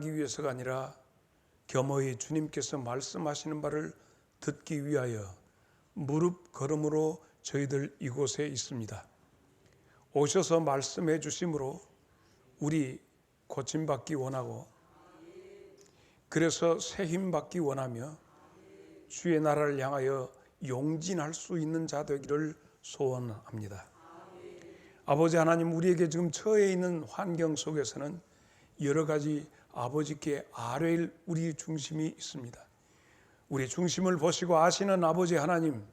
하기 위해서가 아니라 겸허히 주님께서 말씀하시는 바를 듣기 위하여 무릎 걸음으로 저희들 이곳에 있습니다. 오셔서 말씀해 주심으로 우리 고침받기 원하고, 그래서 새 힘 받기 원하며 주의 나라를 향하여 용진할 수 있는 자 되기를 소원합니다. 아버지 하나님, 우리에게 지금 처해 있는 환경 속에서는 여러 가지 아버지께 아뢰일 우리 중심이 있습니다. 우리 중심을 보시고 아시는 아버지 하나님,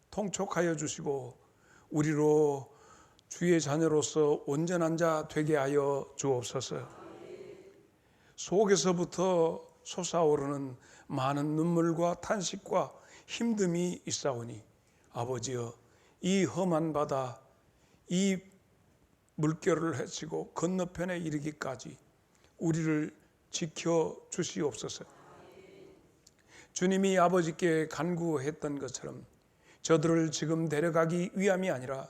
통촉하여 주시고 우리로 주의 자녀로서 온전한 자 되게 하여 주옵소서. 속에서부터 솟아오르는 많은 눈물과 탄식과 힘듦이 있사오니 아버지여, 이 험한 바다, 이 물결을 헤치고 건너편에 이르기까지 우리를 지켜 주시옵소서. 주님이 아버지께 간구했던 것처럼 저들을 지금 데려가기 위함이 아니라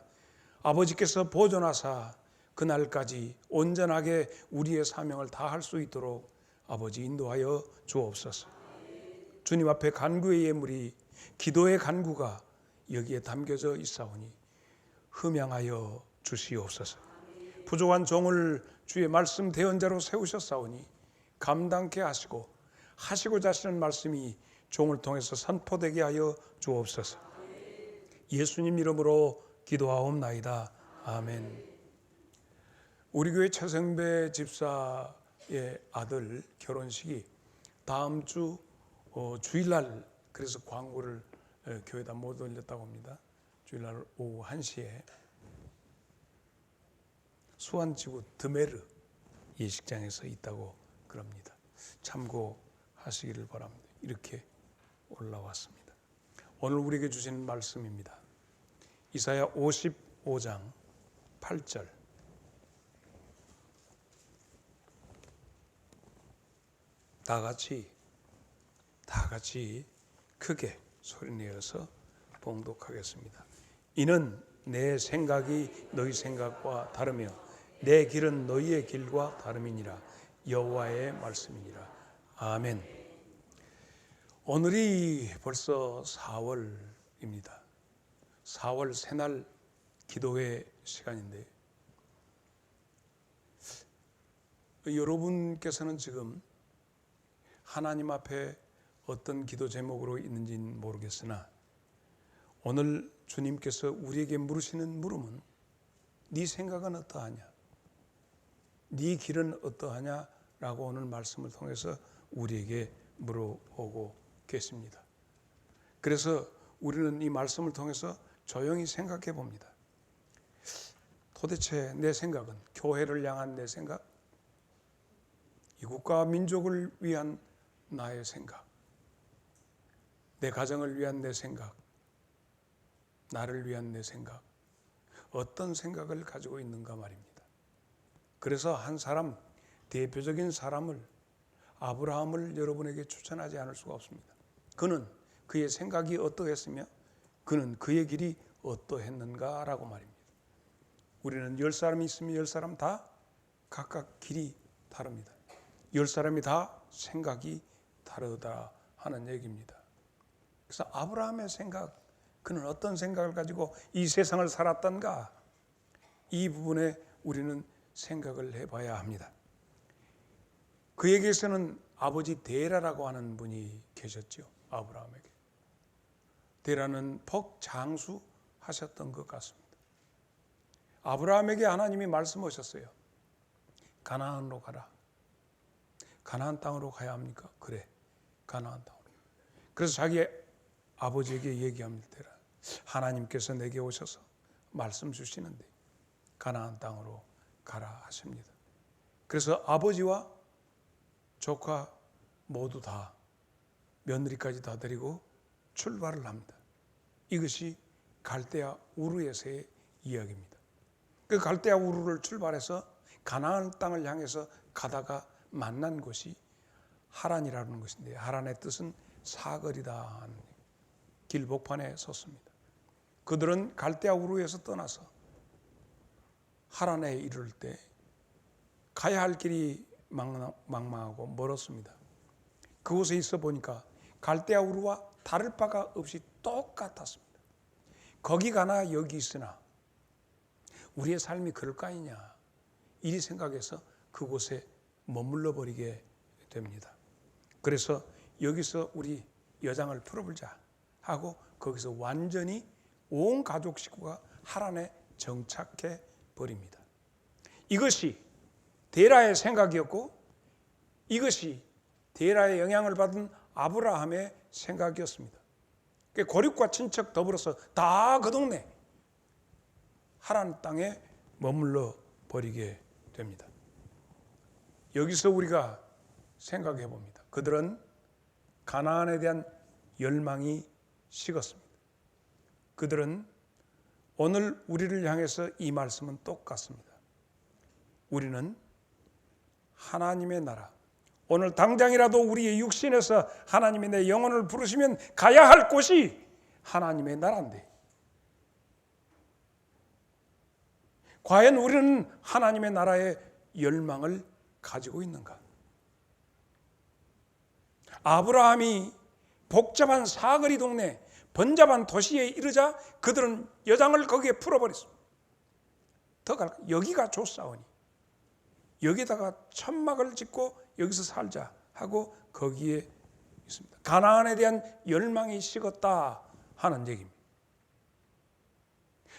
아버지께서 보존하사 그날까지 온전하게 우리의 사명을 다할 수 있도록 아버지 인도하여 주옵소서. 주님 앞에 간구의 예물이, 기도의 간구가 여기에 담겨져 있사오니 흠양하여 주시옵소서. 부족한 종을 주의 말씀 대언자로 세우셨사오니 감당케 하시고 하시고자 하시는 말씀이 종을 통해서 선포되게 하여 주옵소서. 예수님 이름으로 기도하옵나이다. 아멘. 우리 교회 최성배 집사의 아들 결혼식이 다음 주 주일날, 그래서 광고를 교회에다 못 올렸다고 합니다. 주일날 오후 1시에 수안지구 드메르 예식장에서 있다고 그럽니다. 참고하시기를 바랍니다. 이렇게 올라왔습니다. 오늘 우리에게 주시는 말씀입니다. 이사야 55장 8절. 다 같이 크게 소리내어서 봉독하겠습니다. 이는 내 생각이 너희 생각과 다르며 내 길은 너희의 길과 다름이니라. 여호와의 말씀이니라. 아멘. 오늘이 벌써 4월입니다. 4월 새날 기도회 시간인데, 여러분께서는 지금 하나님 앞에 어떤 기도 제목으로 있는지는 모르겠으나 오늘 주님께서 우리에게 물으시는 물음은 네 생각은 어떠하냐? 네 길은 어떠하냐? 라고 오늘 말씀을 통해서 우리에게 물어보고 계십니다. 그래서 우리는 이 말씀을 통해서 조용히 생각해 봅니다. 도대체 내 생각은, 교회를 향한 내 생각, 이 국가와 민족을 위한 나의 생각, 내 가정을 위한 내 생각, 나를 위한 내 생각, 어떤 생각을 가지고 있는가 말입니다. 그래서 한 사람, 대표적인 사람을, 아브라함을 여러분에게 추천하지 않을 수가 없습니다. 그는 그의 생각이 어떠했으며 그는 그의 길이 어떠했는가라고 말입니다. 우리는 10사람이 있으면 10사람 다 각각 길이 다릅니다. 10사람이 다 생각이 다르다 하는 얘기입니다. 그래서 아브라함의 생각, 그는 어떤 생각을 가지고 이 세상을 살았던가, 이 부분에 우리는 생각을 해봐야 합니다. 그에게서는 아버지 데라라고 하는 분이 계셨죠. 아브라함에게. 데라는 폭장수하셨던 것 같습니다. 아브라함에게 하나님이 말씀하셨어요. 가나안으로 가라. 가나안 땅으로 가야 합니까? 그래, 가나안 땅으로. 그래서 자기 아버지에게 얘기합니다. 데라, 하나님께서 내게 오셔서 말씀 주시는데 가나안 땅으로 가라 하십니다. 그래서 아버지와 조카 모두 다, 며느리까지 다 데리고 출발을 합니다. 이것이 갈대아 우르에서의 이야기입니다. 그 갈대아 우르를 출발해서 가나안 땅을 향해서 가다가 만난 곳이 하란이라는 것인데, 하란의 뜻은 사거리다 하는 길복판에 섰습니다. 그들은 갈대아 우르에서 떠나서 하란에 이를 때 가야 할 길이 망망하고 멀었습니다. 그곳에 있어 보니까 갈대아 우르와 다를 바가 없이 똑같았습니다. 거기 가나 여기 있으나 우리의 삶이 그럴 거 아니냐 이리 생각해서 그곳에 머물러 버리게 됩니다. 그래서 여기서 우리 여장을 풀어보자 하고 거기서 완전히 온 가족 식구가 하란에 정착해 버립니다. 이것이 데라의 생각이었고 이것이 데라의 영향을 받은 아브라함의 생각이었습니다. 고륙과 친척 더불어서 다 그 동네 하란 땅에 머물러 버리게 됩니다. 여기서 우리가 생각해 봅니다. 그들은 가나안에 대한 열망이 식었습니다. 그들은 오늘 우리를 향해서 이 말씀은 똑같습니다. 우리는 하나님의 나라, 오늘 당장이라도 우리의 육신에서 하나님이 내 영혼을 부르시면 가야 할 곳이 하나님의 나라인데 과연 우리는 하나님의 나라의 열망을 가지고 있는가? 아브라함이 복잡한 사거리 동네 번잡한 도시에 이르자 그들은 여장을 거기에 풀어버렸습니다. 더 갈까? 여기가 좋사오니 여기다가 천막을 짓고 여기서 살자 하고 거기에 있습니다. 가나안에 대한 열망이 식었다 하는 얘기입니다.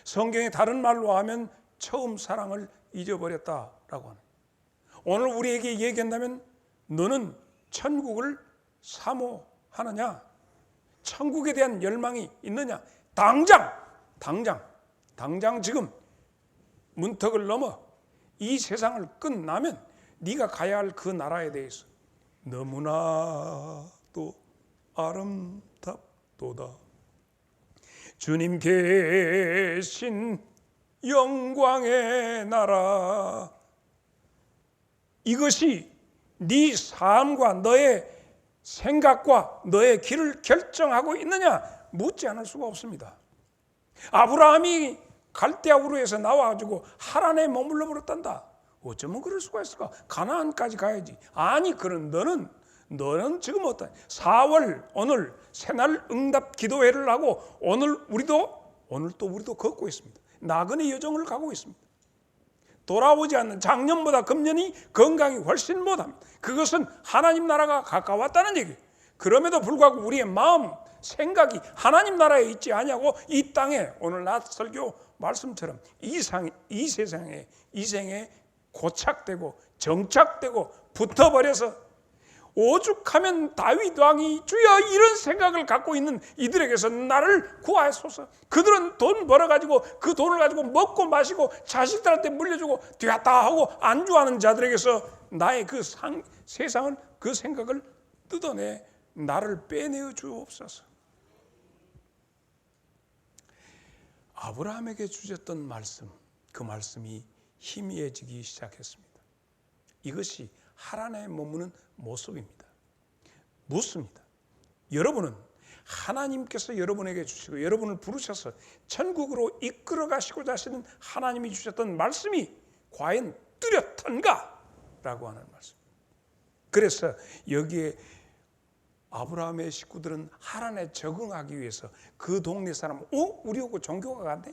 성경의 다른 말로 하면 처음 사랑을 잊어버렸다라고 하는. 오늘 우리에게 얘기한다면 너는 천국을 사모하느냐? 천국에 대한 열망이 있느냐? 당장 지금 문턱을 넘어 이 세상을 끝나면 네가 가야 할 그 나라에 대해서 너무나도 아름답도다. 주님 계신 영광의 나라, 이것이 네 삶과 너의 생각과 너의 길을 결정하고 있느냐 묻지 않을 수가 없습니다. 아브라함이 갈대아 우르에서 나와가지고 하란에 머물러 버렸단다. 어쩌면 그럴 수가 있을까? 가나안까지 가야지. 아니, 그런 너는 지금 어떠냐? 4월 오늘 새날 응답 기도회를 하고 오늘 또 우리도 걷고 있습니다. 나그네 여정을 가고 있습니다. 돌아오지 않는 작년보다 금년이 건강이 훨씬 못합니다. 그것은 하나님 나라가 가까웠다는 얘기예요. 그럼에도 불구하고 우리의 마음, 생각이 하나님 나라에 있지 않냐고 이 땅에 오늘 낮 설교 말씀처럼 이 세상에 이 생에 고착되고 정착되고 붙어버려서 오죽하면 다윗 왕이 주여 이런 생각을 갖고 있는 이들에게서 나를 구하소서. 그들은 돈 벌어가지고 그 돈을 가지고 먹고 마시고 자식들한테 물려주고 되었다 하고 안주하는 자들에게서 나의 그 세상을 그 생각을 뜯어내 나를 빼내어 주옵소서. 아브라함에게 주셨던 말씀, 그 말씀이 희미해지기 시작했습니다. 이것이 하란에 머무는 모습입니다. 묻습니다. 여러분은 하나님께서 여러분에게 주시고 여러분을 부르셔서 천국으로 이끌어 가시고자 하시는 하나님이 주셨던 말씀이 과연 뚜렷한가? 라고 하는 말씀. 그래서 여기에 아브라함의 식구들은 하란에 적응하기 위해서 그 동네 사람, 우리하고 종교가 같네?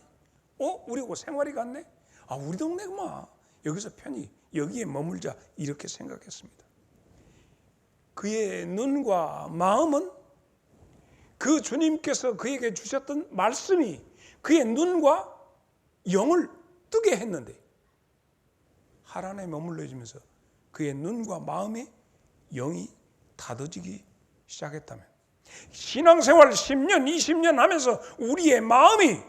우리하고 생활이 같네? 우리 동네구만. 여기서 편히 여기에 머물자 이렇게 생각했습니다. 그의 눈과 마음은 그 주님께서 그에게 주셨던 말씀이 그의 눈과 영을 뜨게 했는데 하란에 머물러지면서 그의 눈과 마음의 영이 닫아지기 시작했다면 신앙생활 10년, 20년 하면서 우리의 마음이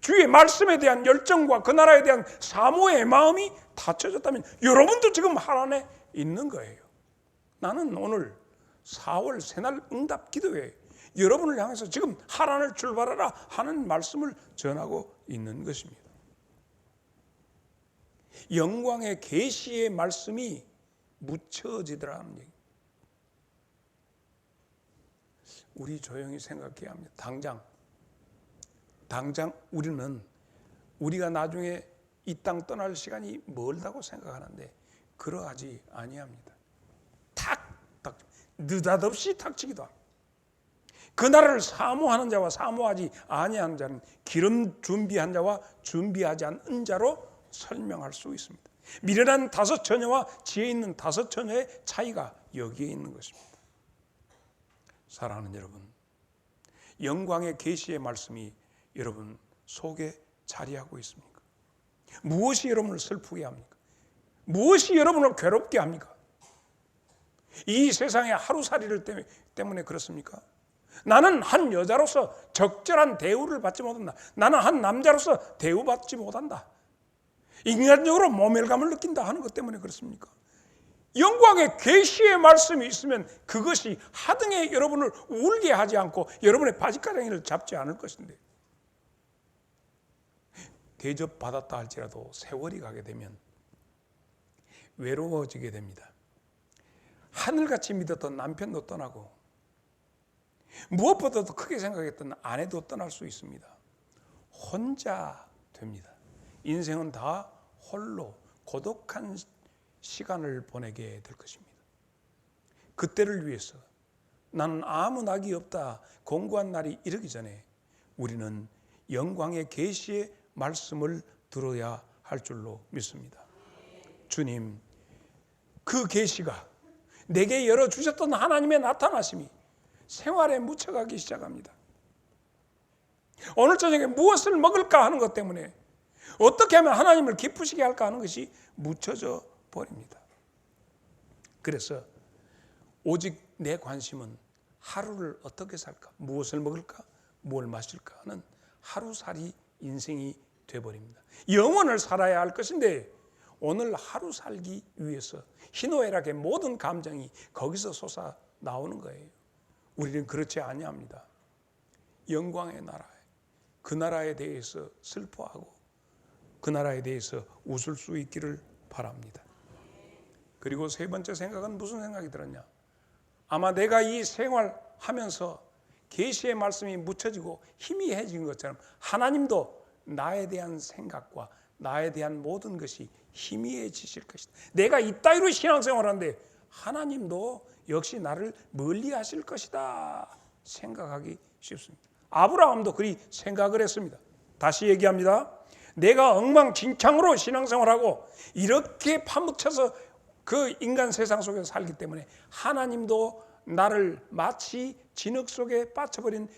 주의 말씀에 대한 열정과 그 나라에 대한 사모의 마음이 닫혀졌다면 여러분도 지금 하란에 있는 거예요. 나는 오늘 4월 새날 응답 기도회 여러분을 향해서 지금 하란을 출발하라 하는 말씀을 전하고 있는 것입니다. 영광의 계시의 말씀이 묻혀지더라는 얘기. 우리 조용히 생각해야 합니다. 당장 우리가 나중에 이 땅 떠날 시간이 멀다고 생각하는데 그러하지 아니합니다. 느닷없이 닥치기도 합니다. 그 나라를 사모하는 자와 사모하지 아니하는 자는 기름 준비한 자와 준비하지 않은 자로 설명할 수 있습니다. 미련한 다섯 처녀와 지혜 있는 다섯 처녀의 차이가 여기에 있는 것입니다. 사랑하는 여러분, 영광의 계시의 말씀이 여러분 속에 자리하고 있습니까? 무엇이 여러분을 슬프게 합니까? 무엇이 여러분을 괴롭게 합니까? 이 세상의 하루살이를 때문에 그렇습니까? 나는 한 여자로서 적절한 대우를 받지 못한다. 나는 한 남자로서 대우받지 못한다. 인간적으로 모멸감을 느낀다 하는 것 때문에 그렇습니까? 영광의 계시의 말씀이 있으면 그것이 하등에 여러분을 울게 하지 않고 여러분의 바지가랑이를 잡지 않을 것인데, 대접받았다 할지라도 세월이 가게 되면 외로워지게 됩니다. 하늘같이 믿었던 남편도 떠나고 무엇보다도 크게 생각했던 아내도 떠날 수 있습니다. 혼자 됩니다. 인생은 다 홀로 고독한 시간을 보내게 될 것입니다. 그때를 위해서 나는 아무 낙이 없다 공고한 날이 이르기 전에 우리는 영광의 계시의 말씀을 들어야 할 줄로 믿습니다. 주님, 그 계시가 내게 열어주셨던 하나님의 나타나심이 생활에 묻혀가기 시작합니다. 오늘 저녁에 무엇을 먹을까 하는 것 때문에 어떻게 하면 하나님을 기쁘시게 할까 하는 것이 묻혀져 버립니다. 그래서 오직 내 관심은 하루를 어떻게 살까, 무엇을 먹을까, 뭘 마실까 하는 하루살이 인생이 돼버립니다. 영원을 살아야 할 것인데 오늘 하루 살기 위해서 희노애락의 모든 감정이 거기서 솟아 나오는 거예요. 우리는 그렇지 아니합니다. 영광의 나라에, 그 나라에 대해서 슬퍼하고 그 나라에 대해서 웃을 수 있기를 바랍니다. 그리고 세 번째 생각은 무슨 생각이 들었냐? 아마 내가 이 생활하면서 계시의 말씀이 묻혀지고 희미해진 것처럼 하나님도 나에 대한 생각과 나에 대한 모든 것이 희미해지실 것이다. 내가 이따위로 신앙생활하는데 하나님도 역시 나를 멀리하실 것이다 생각하기 쉽습니다. 아브라함도 그리 생각을 했습니다. 다시 얘기합니다. 내가 엉망진창으로 신앙생활하고 이렇게 파묻혀서 그 인간 세상 속에서 살기 때문에 하나님도 나를 마치 진흙 속에 빠져버린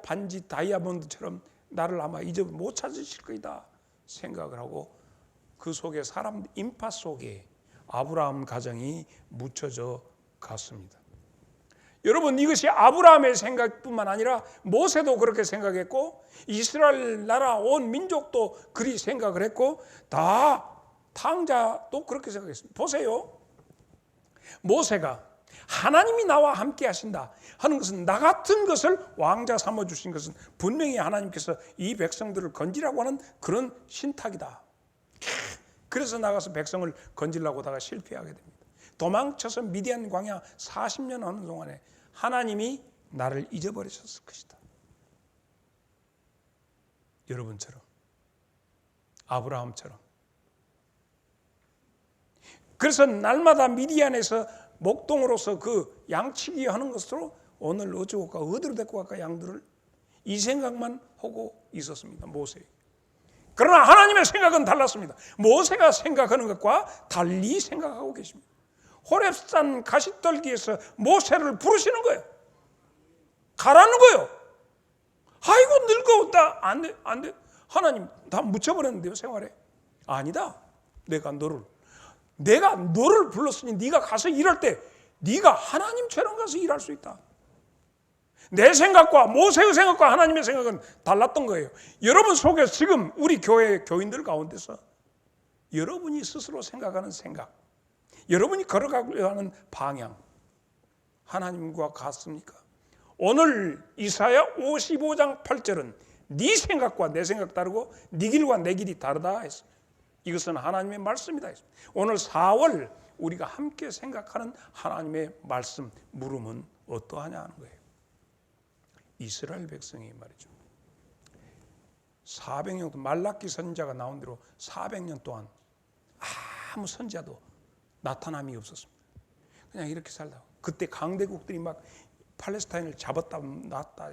반지 다이아몬드처럼 나를 아마 이제 못 찾으실 거이다 생각을 하고 그 속에 사람 인파 속에 아브라함 가정이 묻혀져 갔습니다. 여러분, 이것이 아브라함의 생각뿐만 아니라 모세도 그렇게 생각했고 이스라엘 나라 온 민족도 그리 생각을 했고 다 탕자도 그렇게 생각했습니다. 보세요. 모세가 하나님이 나와 함께 하신다 하는 것은 나 같은 것을 왕자 삼아주신 것은 분명히 하나님께서 이 백성들을 건지라고 하는 그런 신탁이다. 그래서 나가서 백성을 건지려고 하다가 실패하게 됩니다. 도망쳐서 미디안 광야 40년 하는 동안에 하나님이 나를 잊어버리셨을 것이다. 여러분처럼, 아브라함처럼. 그래서 날마다 미디안에서 목동으로서 그 양치기 하는 것으로 오늘 어쩌고 갈까, 어디로 데리고 갈까 양들을, 이 생각만 하고 있었습니다. 모세. 그러나 하나님의 생각은 달랐습니다. 모세가 생각하는 것과 달리 생각하고 계십니다. 호렙산 가시떨기에서 모세를 부르시는 거예요. 가라는 거예요. 아이고 늙어왔다. 안 돼, 안 돼. 하나님 다 묻혀버렸는데요, 생활에. 아니다. 내가 너를 불렀으니 네가 가서 일할 때 네가 하나님처럼 가서 일할 수 있다. 내 생각과 모세의 생각과 하나님의 생각은 달랐던 거예요. 여러분 속에 지금 우리 교회 교인들 가운데서 여러분이 스스로 생각하는 생각, 여러분이 걸어가려 하는 방향 하나님과 같습니까? 오늘 이사야 55장 8절은 네 생각과 내 생각 다르고 네 길과 내 길이 다르다 했습니다. 이것은 하나님의 말씀이다 했습니다. 오늘 4월 우리가 함께 생각하는 하나님의 말씀 물음은 어떠하냐 하는 거예요. 이스라엘 백성이 말이죠. 400년 동안 말라기 선지자가 나온 대로 400년 동안 아무 선지자도 나타남이 없었습니다. 그냥 이렇게 살다가 그때 강대국들이 막 팔레스타인을 잡았다 놨다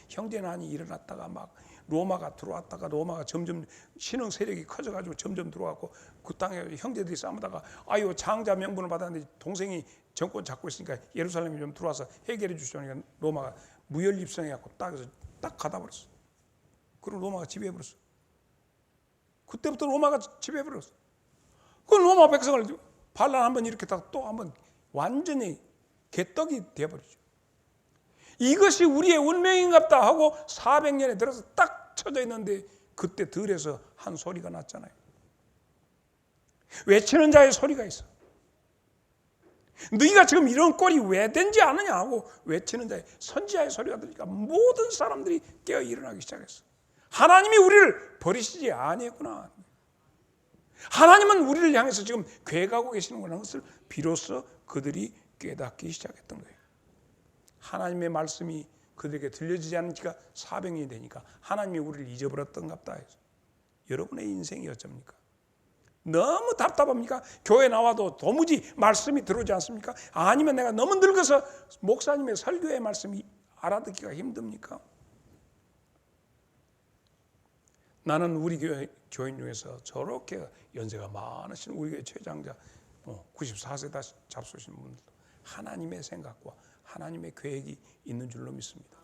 형제난이 일어났다가 막 로마가 들어왔다가 로마가 점점 신흥 세력이 커져가지고 점점 들어왔고 그 땅에 형제들이 싸우다가 아유 장자 명분을 받았는데 동생이 정권 잡고 있으니까 예루살렘에 좀 들어와서 해결해 주시니까 로마가 무혈 입성해갖고 딱 가다버렸어. 그럼 로마가 지배해버렸어. 그때부터 로마가 지배해버렸어. 그 로마 백성을 반란 한번 일으켰다가 또 한번 완전히 개떡이 되어버리죠. 이것이 우리의 운명인갑다 하고 400년에 들어서 딱 쳐져 있는데 그때 들에서 한 소리가 났잖아요. 외치는 자의 소리가 있어. 너희가 지금 이런 꼴이 왜 된지 아느냐 하고 외치는 자의 선지자의 소리가 들리니까 모든 사람들이 깨어 일어나기 시작했어. 하나님이 우리를 버리시지 아니했구나. 하나님은 우리를 향해서 지금 괴가고 계시는구나 하는 것을 비로소 그들이 깨닫기 시작했던 거예요. 하나님의 말씀이 그들에게 들려지지 않은 지가 400년이 되니까 하나님이 우리를 잊어버렸던갑다 해서. 여러분의 인생이 어쩝니까? 너무 답답합니까? 교회 나와도 도무지 말씀이 들어오지 않습니까? 아니면 내가 너무 늙어서 목사님의 설교의 말씀이 알아듣기가 힘듭니까? 나는 우리 교인 중에서 저렇게 연세가 많으신 우리 교회 최장자 94세 다 잡수신 분들도 하나님의 생각과 하나님의 계획이 있는 줄로 믿습니다.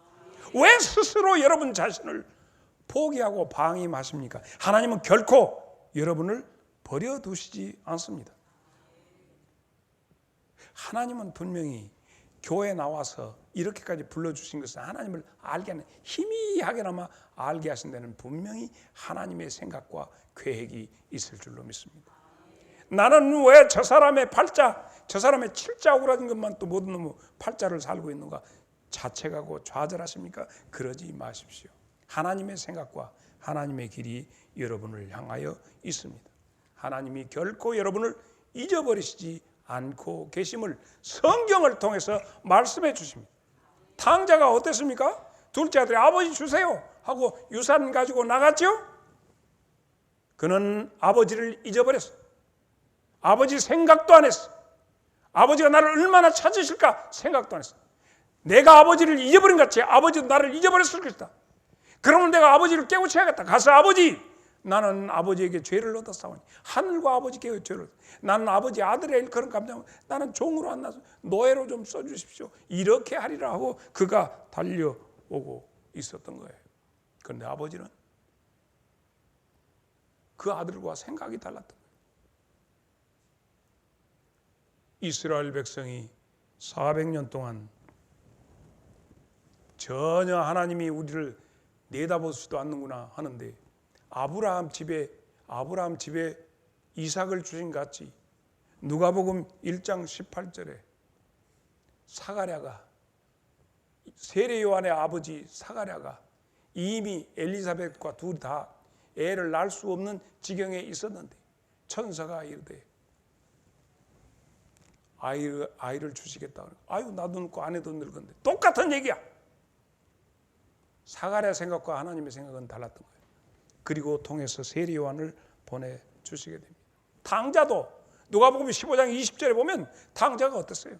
왜 스스로 여러분 자신을 포기하고 방임하십니까? 하나님은 결코 여러분을 버려두시지 않습니다. 하나님은 분명히 교회에 나와서 이렇게까지 불러주신 것은 하나님을 알게 하는, 희미하게나마 알게 하신 데는 분명히 하나님의 생각과 계획이 있을 줄로 믿습니다. 나는 왜 저 사람의 팔자, 저 사람의 칠자 오그라진 것만 또 모든 놈의 팔자를 살고 있는가 자책하고 좌절하십니까? 그러지 마십시오. 하나님의 생각과 하나님의 길이 여러분을 향하여 있습니다. 하나님이 결코 여러분을 잊어버리시지 않고 계심을 성경을 통해서 말씀해 주십니다. 탕자가 어땠습니까? 둘째 아들이 아버지 주세요 하고 유산 가지고 나갔죠? 그는 아버지를 잊어버렸어. 아버지 생각도 안 했어. 아버지가 나를 얼마나 찾으실까 생각도 안 했어. 내가 아버지를 잊어버린 것 같이 아버지도 나를 잊어버렸을 것이다. 그러면 내가 아버지를 깨우쳐야겠다. 가서 아버지, 나는 아버지에게 죄를 얻었사오니 하늘과 아버지께 죄를, 나는 아버지 아들의 일컬음 감당, 나는 종으로 안 나서 노예로 좀 써주십시오. 이렇게 하리라 하고 그가 달려오고 있었던 거예요. 그런데 아버지는 그 아들과 생각이 달랐던 거예요. 이스라엘 백성이 400년 동안 전혀 하나님이 우리를 내다보지도 않는구나 하는데 아브라함 집에 이삭을 주신 같이 누가복음 1장 18절에 사가랴가, 세례 요한의 아버지 사가랴가 이미 엘리사벳과 둘이 다 애를 낳을 수 없는 지경에 있었는데 천사가 이르되 아이를 주시겠다. 아유 나도 늙고 아내도 늙었는데 똑같은 얘기야. 사가랴 생각과 하나님의 생각은 달랐던 거예요. 그리고 통해서 세례 요한을 보내주시게 됩니다. 탕자도 누가복음 15장 20절에 보면 탕자가 어땠어요?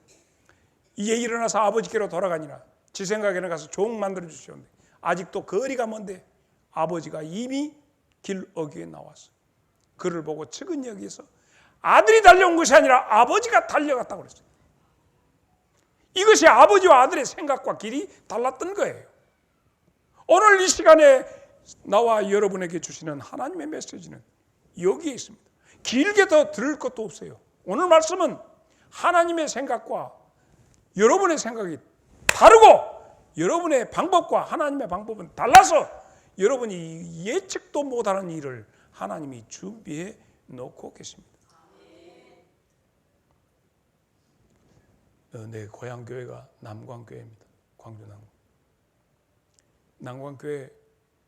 이에 일어나서 아버지께로 돌아가니라. 지 생각에는 가서 종 만들어 주시옵니다. 아직도 거리가 먼데 아버지가 이미 길 어귀에 나왔어요. 그를 보고 측은히 여기서 아들이 달려온 것이 아니라 아버지가 달려갔다고 그랬어요. 이것이 아버지와 아들의 생각과 길이 달랐던 거예요. 오늘 이 시간에 나와 여러분에게 주시는 하나님의 메시지는 여기에 있습니다. 길게 더 들을 것도 없어요. 오늘 말씀은 하나님의 생각과 여러분의 생각이 다르고 여러분의 방법과 하나님의 방법은 달라서 여러분이 예측도 못하는 일을 하나님이 준비해 놓고 계십니다. 내 고향 교회가 남광교회입니다. 광주 남광. 남광교회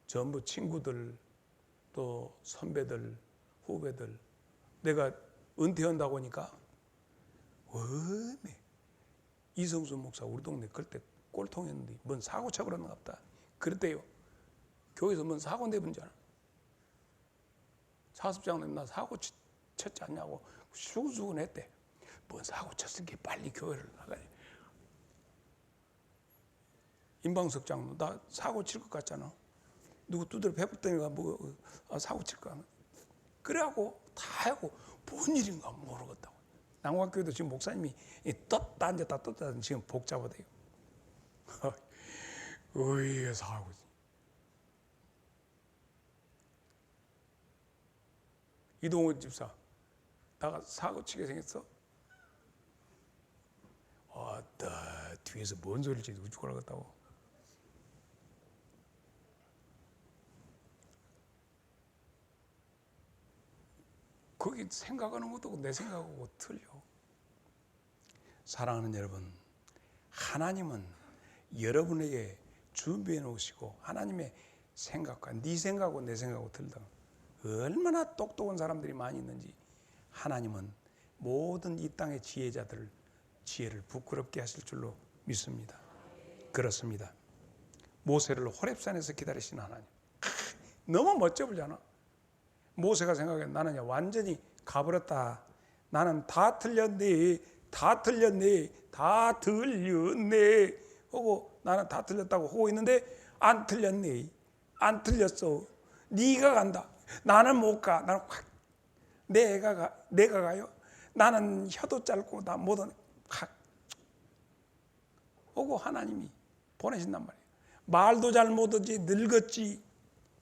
전부 친구들 또 선배들 후배들 내가 은퇴한다고 하니까 이성수 목사 우리 동네 그때 꼴통이었는데 뭔 사고 쳐 그러는가 보다 그랬대요. 교회에서 뭔 사고 내본 줄 알아. 사습장님 나 사고 쳤지 않냐고 수근수근 했대. 뭔 사고 쳤으니까 빨리 교회를 나가야 임방석 장로 나 사고 칠 것 같잖아. 누구 두드려 배불더니가 사고 칠 거. 그래갖고 다 하고 뭔 일인가 모르겠다고. 남관교회도 지금 목사님이 떴다 앉았다 떴다 앉았다 지금 복잡하대요. 의에 사고. 이동훈 집사 나가 사고 치게 생겼어. 아따 뒤에서 뭔 소리지 우쭈거리겠다고. 거기 생각하는 것도 내 생각하고 틀려. 사랑하는 여러분, 하나님은 여러분에게 준비해 놓으시고 하나님의 생각과 네 생각하고 내 생각하고 틀리다. 얼마나 똑똑한 사람들이 많이 있는지. 하나님은 모든 이 땅의 지혜자들 지혜를 부끄럽게 하실 줄로 믿습니다. 그렇습니다. 모세를 호렙산에서 기다리신 하나님, 너무 멋져 보잖아. 모세가 생각해 나는 완전히 가버렸다. 나는 다 틀렸네. 하고 나는 다 틀렸다고 하고 있는데 안 틀렸네. 안 틀렸어. 네가 간다. 나는 못 가. 나는 확 내가 가요. 나는 혀도 짧고 나 못하네. 확 오고 하나님이 보내신단 말이에요. 말도 잘 못하지 늙었지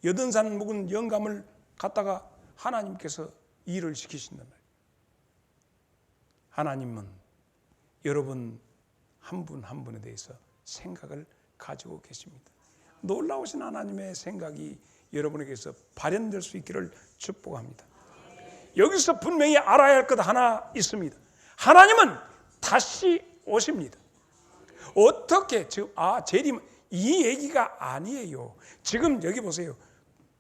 80살 묵은 영감을 갖다가 하나님께서 일을 시키신단 말이에요. 하나님은 여러분 한 분 한 분에 대해서 생각을 가지고 계십니다. 놀라우신 하나님의 생각이 여러분에게서 발현될 수 있기를 축복합니다. 여기서 분명히 알아야 할 것 하나 있습니다. 하나님은 다시 오십니다. 어떻게 지금 재림 이 얘기가 아니에요. 지금 여기 보세요.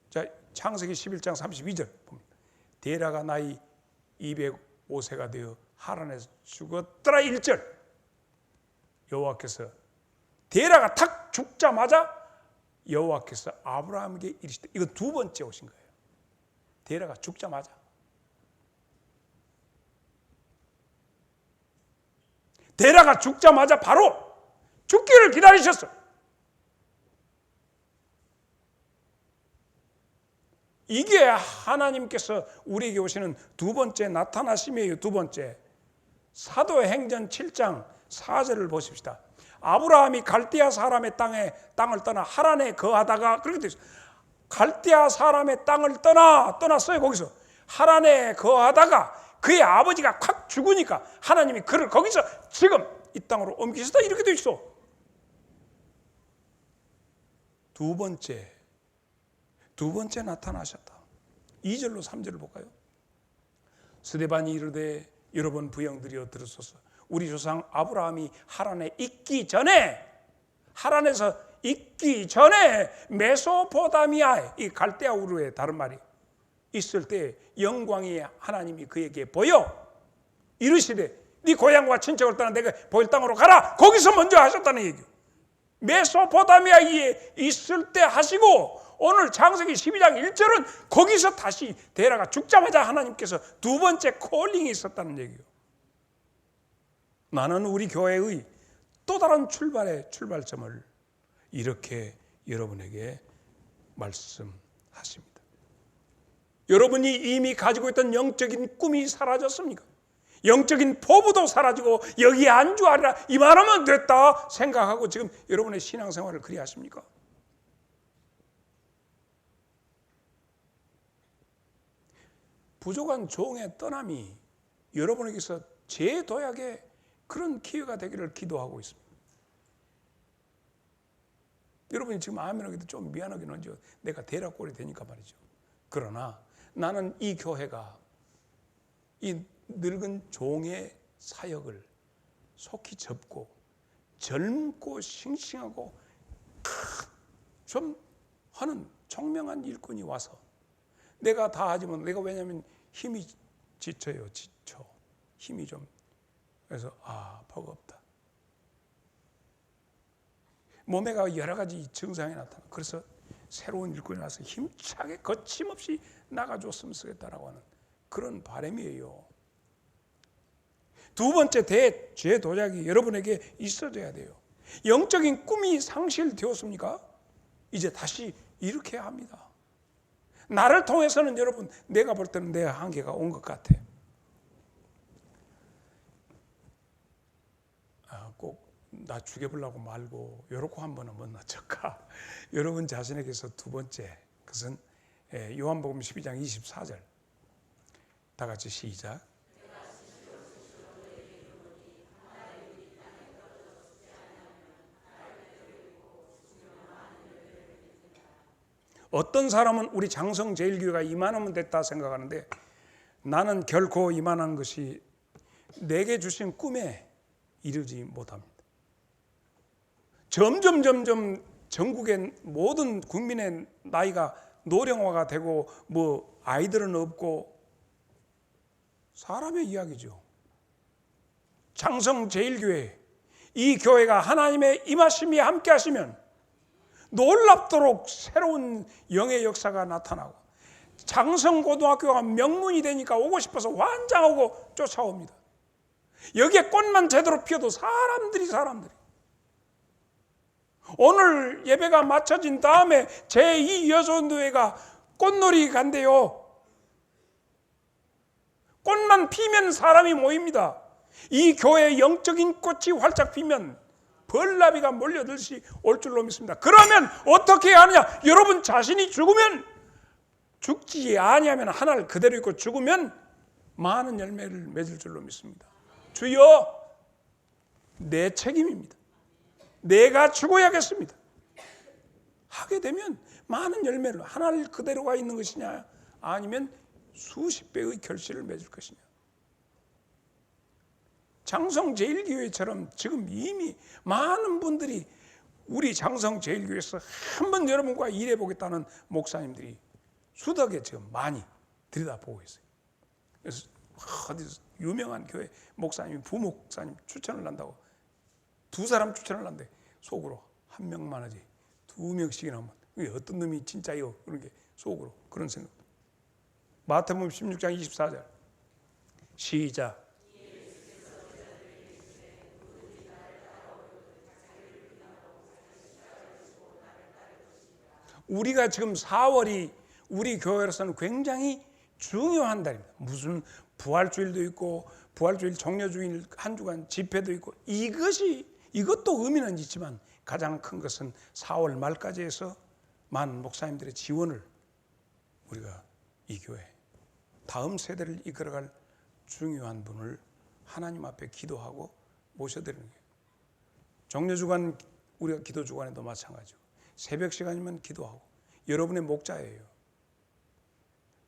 자, 창세기 11장 32절 봅니다. 데라가 나이 205세가 되어 하란에서 죽었더라. 1절 여호와께서 데라가 탁 죽자마자 여호와께서 아브라함에게 이르시되, 이거 두 번째 오신 거예요. 데라가 죽자마자. 데라가 죽자마자 바로 죽기를 기다리셨어. 이게 하나님께서 우리에게 오시는 두 번째 나타나심이에요. 두 번째. 사도행전 7장 4절을 보십시다. 아브라함이 갈대아 사람의 땅을 떠나 하란에 거하다가 그렇게 되어 있어요. 갈대아 사람의 땅을 떠났어요. 거기서 하란에 거하다가 그의 아버지가 확 죽으니까 하나님이 그를 거기서 지금 이 땅으로 옮기시다 이렇게 되어 있어. 두 번째 나타나셨다. 2절로 3절을 볼까요? 스데반이 이르되 여러분 부형들이여 들으소서. 우리 조상 아브라함이 하란에서 있기 전에 메소포타미아에 이 갈대아 우르의 다른 말이 있을 때 영광이 하나님이 그에게 보여 이르시되 네 고향과 친척을 떠나 내가 보일 땅으로 가라. 거기서 먼저 하셨다는 얘기예요. 메소포타미아에 있을 때 하시고 오늘 창세기 12장 1절은 거기서 다시 데라가 죽자마자 하나님께서 두 번째 콜링이 있었다는 얘기예요. 나는 우리 교회의 또 다른 출발점을 이렇게 여러분에게 말씀하십니다. 여러분이 이미 가지고 있던 영적인 꿈이 사라졌습니까? 영적인 포부도 사라지고 여기에 안주하리라 이만하면 됐다 생각하고 지금 여러분의 신앙생활을 그리 하십니까? 부족한 종의 떠남이 여러분에게서 재도약의 그런 기회가 되기를 기도하고 있습니다. 여러분이 지금 아멘하기도 좀 미안하긴 하죠. 내가 대략꼴이 되니까 말이죠. 그러나 나는 이 교회가 이 늙은 종의 사역을 속히 접고 젊고 싱싱하고 좀 하는 총명한 일꾼이 와서 내가 다 하지만 내가 왜냐하면 힘이 지쳐 힘이 좀 그래서 버겁다. 몸에가 여러 가지 증상이 나타나. 그래서 새로운 일꾼이 와서 힘차게 거침없이 나가줬으면 쓰겠다라고 하는 그런 바람이에요. 두 번째 대죄 도약이 여러분에게 있어줘야 돼요. 영적인 꿈이 상실되었습니까? 이제 다시 일으켜야 합니다. 나를 통해서는 여러분, 내가 볼 때는 내 한계가 온 것 같아요. 꼭 나 죽여보려고 말고 요렇게 한 번은 못 낮출까? 여러분 자신에게서 두 번째, 그것은 요한복음 12장 24절. 다 같이 시작. 어떤 사람은 우리 장성제일교회가 이만하면 됐다 생각하는데, 나는 결코 이만한 것이 내게 주신 꿈에 이르지 못합니다. 점점 전국의 모든 국민의 나이가 노령화가 되고 뭐 아이들은 없고 사람의 이야기죠. 장성제일교회, 이 교회가 하나님의 임하심이 함께 하시면 놀랍도록 새로운 영의 역사가 나타나고, 장성고등학교가 명문이 되니까 오고 싶어서 환장하고 쫓아옵니다. 여기에 꽃만 제대로 피어도 사람들이 오늘 예배가 마쳐진 다음에 제2여전도회가 꽃놀이 간대요. 꽃만 피면 사람이 모입니다. 이 교회의 영적인 꽃이 활짝 피면 벌나비가 몰려들시 올 줄로 믿습니다. 그러면 어떻게 하느냐? 여러분 자신이 죽으면, 죽지 아니하면 하나를 그대로 있고 죽으면 많은 열매를 맺을 줄로 믿습니다. 주여, 내 책임입니다. 내가 죽어야겠습니다. 하게 되면 많은 열매를, 하나를 그대로가 있는 것이냐 아니면 수십 배의 결실을 맺을 것이냐. 장성제일교회처럼 지금 이미 많은 분들이 우리 장성제일교회에서 한번 여러분과 일해보겠다는 목사님들이 수덕에 지금 많이 들여다보고 있어요. 그래서 어디서 유명한 교회 목사님이 부목사님 추천을 한다고 두 사람 추천을 한대. 속으로 한 명만 하지 두 명씩이나 하면 어떤 놈이 진짜요? 그런 게 속으로 그런 생각. 마태복음 16장 24절 시작. 우리가 지금 4월이 우리 교회로서는 굉장히 중요한 달입니다. 무슨 부활주일도 있고 부활주일 정려주일 한 주간 집회도 있고, 이것도 의미는 있지만 가장 큰 것은 4월 말까지 해서 많은 목사님들의 지원을 우리가 이 교회 다음 세대를 이끌어갈 중요한 분을 하나님 앞에 기도하고 모셔드리는 거예요. 정려주간 우리가 기도주간에도 마찬가지고 새벽 시간이면 기도하고 여러분의 목자예요.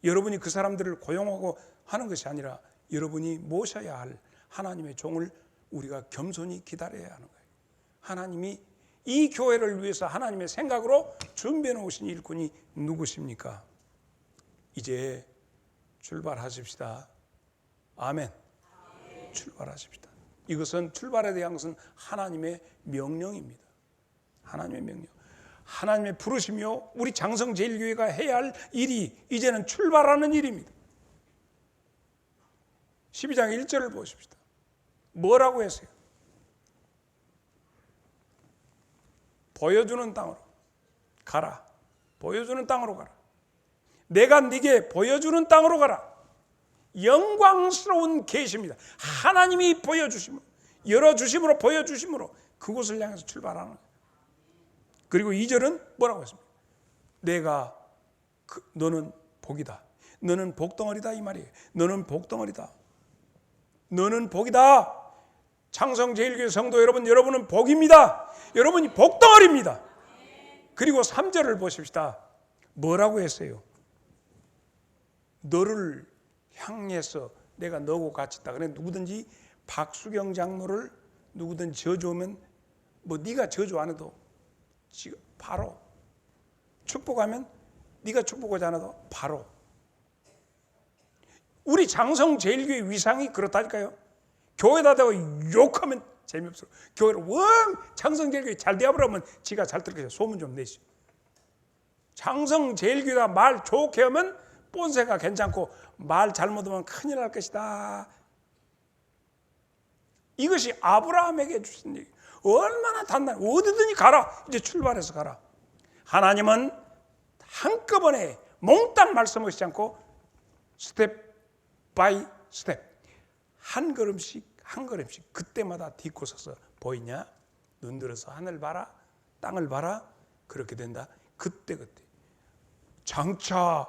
여러분이 그 사람들을 고용하고 하는 것이 아니라 여러분이 모셔야 할 하나님의 종을 우리가 겸손히 기다려야 하는 거예요. 하나님이 이 교회를 위해서 하나님의 생각으로 준비해 놓으신 일꾼이 누구십니까? 이제 출발하십시다. 아멘. 출발하십시다. 이것은 출발에 대한 것은 하나님의 명령입니다. 하나님의 명령. 하나님의 부르시며 우리 장성제일교회가 해야 할 일이 이제는 출발하는 일입니다. 12장 1절을 보십시다. 뭐라고 했어요? 보여주는 땅으로 가라. 보여주는 땅으로 가라. 내가 네게 보여주는 땅으로 가라. 영광스러운 계시입니다. 하나님이 보여주심으로, 열어주심으로, 보여주심으로 그곳을 향해서 출발하는 거예요. 그리고 2절은 뭐라고 했습니까? 내가 너는 복이다. 너는 복덩어리다 이 말이에요. 너는 복덩어리다. 너는 복이다. 장성제일교회 성도 여러분, 여러분은 복입니다. 여러분이 복덩어리입니다. 그리고 3절을 보십시다. 뭐라고 했어요? 너를 향해서 내가 너하고 같이 있다. 그래 누구든지 박수경 장로를 누구든지 저주하면 뭐 네가 저주 안 해도 바로 축복하면 네가 축복하지 않아도 바로. 우리 장성제일교회 위상이 그렇다니까요. 교회다 대고 욕하면 재미없어. 교회를 장성제일교회 잘 되어버리면 지가 잘 될 것이야. 소문 좀 내시. 장성제일교회가 말 좋게 하면 본세가 괜찮고 말 잘못하면 큰일 날 것이다. 이것이 아브라함에게 주신 얘기. 얼마나 단단해. 어디든지 가라. 이제 출발해서 가라. 하나님은 한꺼번에 몽땅 말씀하시지 않고 스텝 바이 스텝, 한 걸음씩 한 걸음씩 그때마다 딛고 서서, 보이냐? 눈 들어서 하늘 봐라, 땅을 봐라. 그렇게 된다. 그때 장차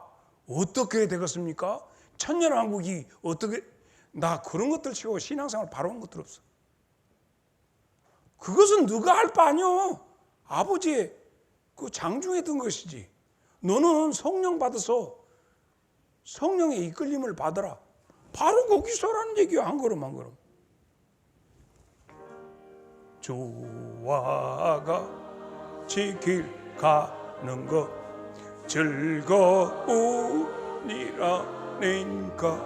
어떻게 되겠습니까? 천년왕국이 어떻게, 나 그런 것들 치고 신앙생활 바로 온 것들 없어. 그것은 네가 할 바 아니오. 아버지의 그 장중에 든 것이지. 너는 성령 받아서 성령의 이끌림을 받아라. 바로 거기서라는 얘기야. 한 걸음 한 걸음. 주와 같이 길 가는 것 즐거우니라니까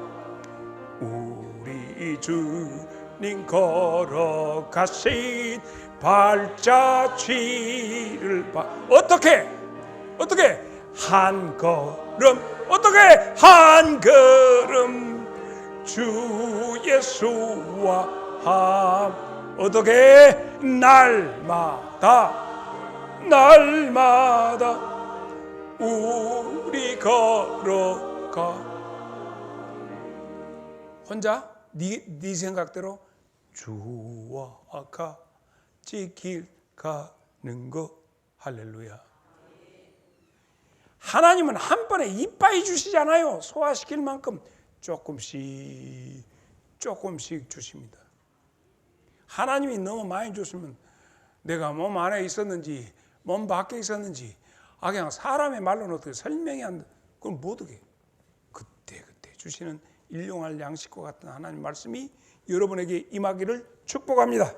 우리 주님 걸어가신 발자취를 봐. 어떻게 한 걸음, 어떻게 한 걸음 주 예수와 함, 어떻게 날마다 우리 걸어가. 혼자 네 생각대로 주와 같이 길 가는 거. 할렐루야. 하나님은 한 번에 이빠이 주시잖아요. 소화시킬 만큼 조금씩 주십니다. 하나님이 너무 많이 줬으면 내가 몸 안에 있었는지 몸 밖에 있었는지 그냥 사람의 말로는 어떻게 설명이 안 돼. 그건 못 어떻게. 그때 주시는 일용할 양식과 같은 하나님 말씀이 여러분에게 임하기를 축복합니다.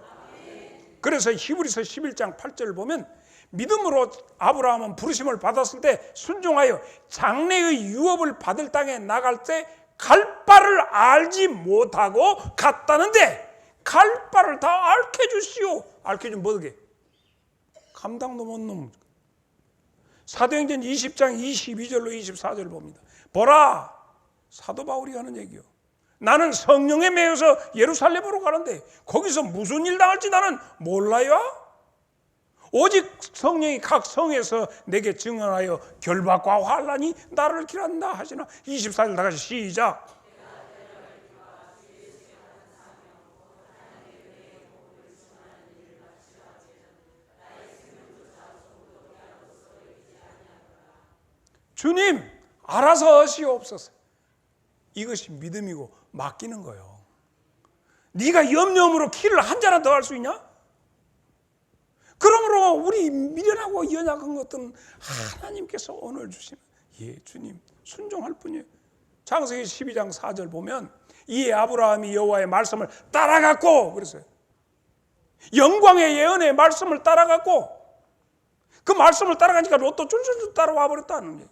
그래서 히브리서 11장 8절을 보면 믿음으로 아브라함은 부르심을 받았을 때 순종하여 장래의 유업을 받을 땅에 나갈 때 갈 바를 알지 못하고 갔다는데 갈 바를 다 알게 주시오. 알게 주면 뭐게? 감당도 못 넘어. 사도행전 20장 22절로 24절을 봅니다. 보라, 사도 바울이 하는 얘기요. 나는 성령에 매여서 예루살렘으로 가는데 거기서 무슨 일 당할지 나는 몰라요. 오직 성령이 각 성에서 내게 증언하여 결박과 환난이 나를 기란다 하시나. 24절 다 같이 시작. 주님 알아서 하시옵소서. 이것이 믿음이고 맡기는 거예요. 네가 염려함으로 키를 한 자나 더 할 수 있냐? 그러므로 우리 미련하고 연약한 것들은 하나님께서 오늘 주시는, 주님 순종할 뿐이에요. 창세기 12장 4절 보면 이에 아브라함이 여호와의 말씀을 따라갔고, 그랬어요. 영광의 예언의 말씀을 따라갔고, 그 말씀을 따라가니까 로또 줄줄줄 따라와 버렸다는 거예요.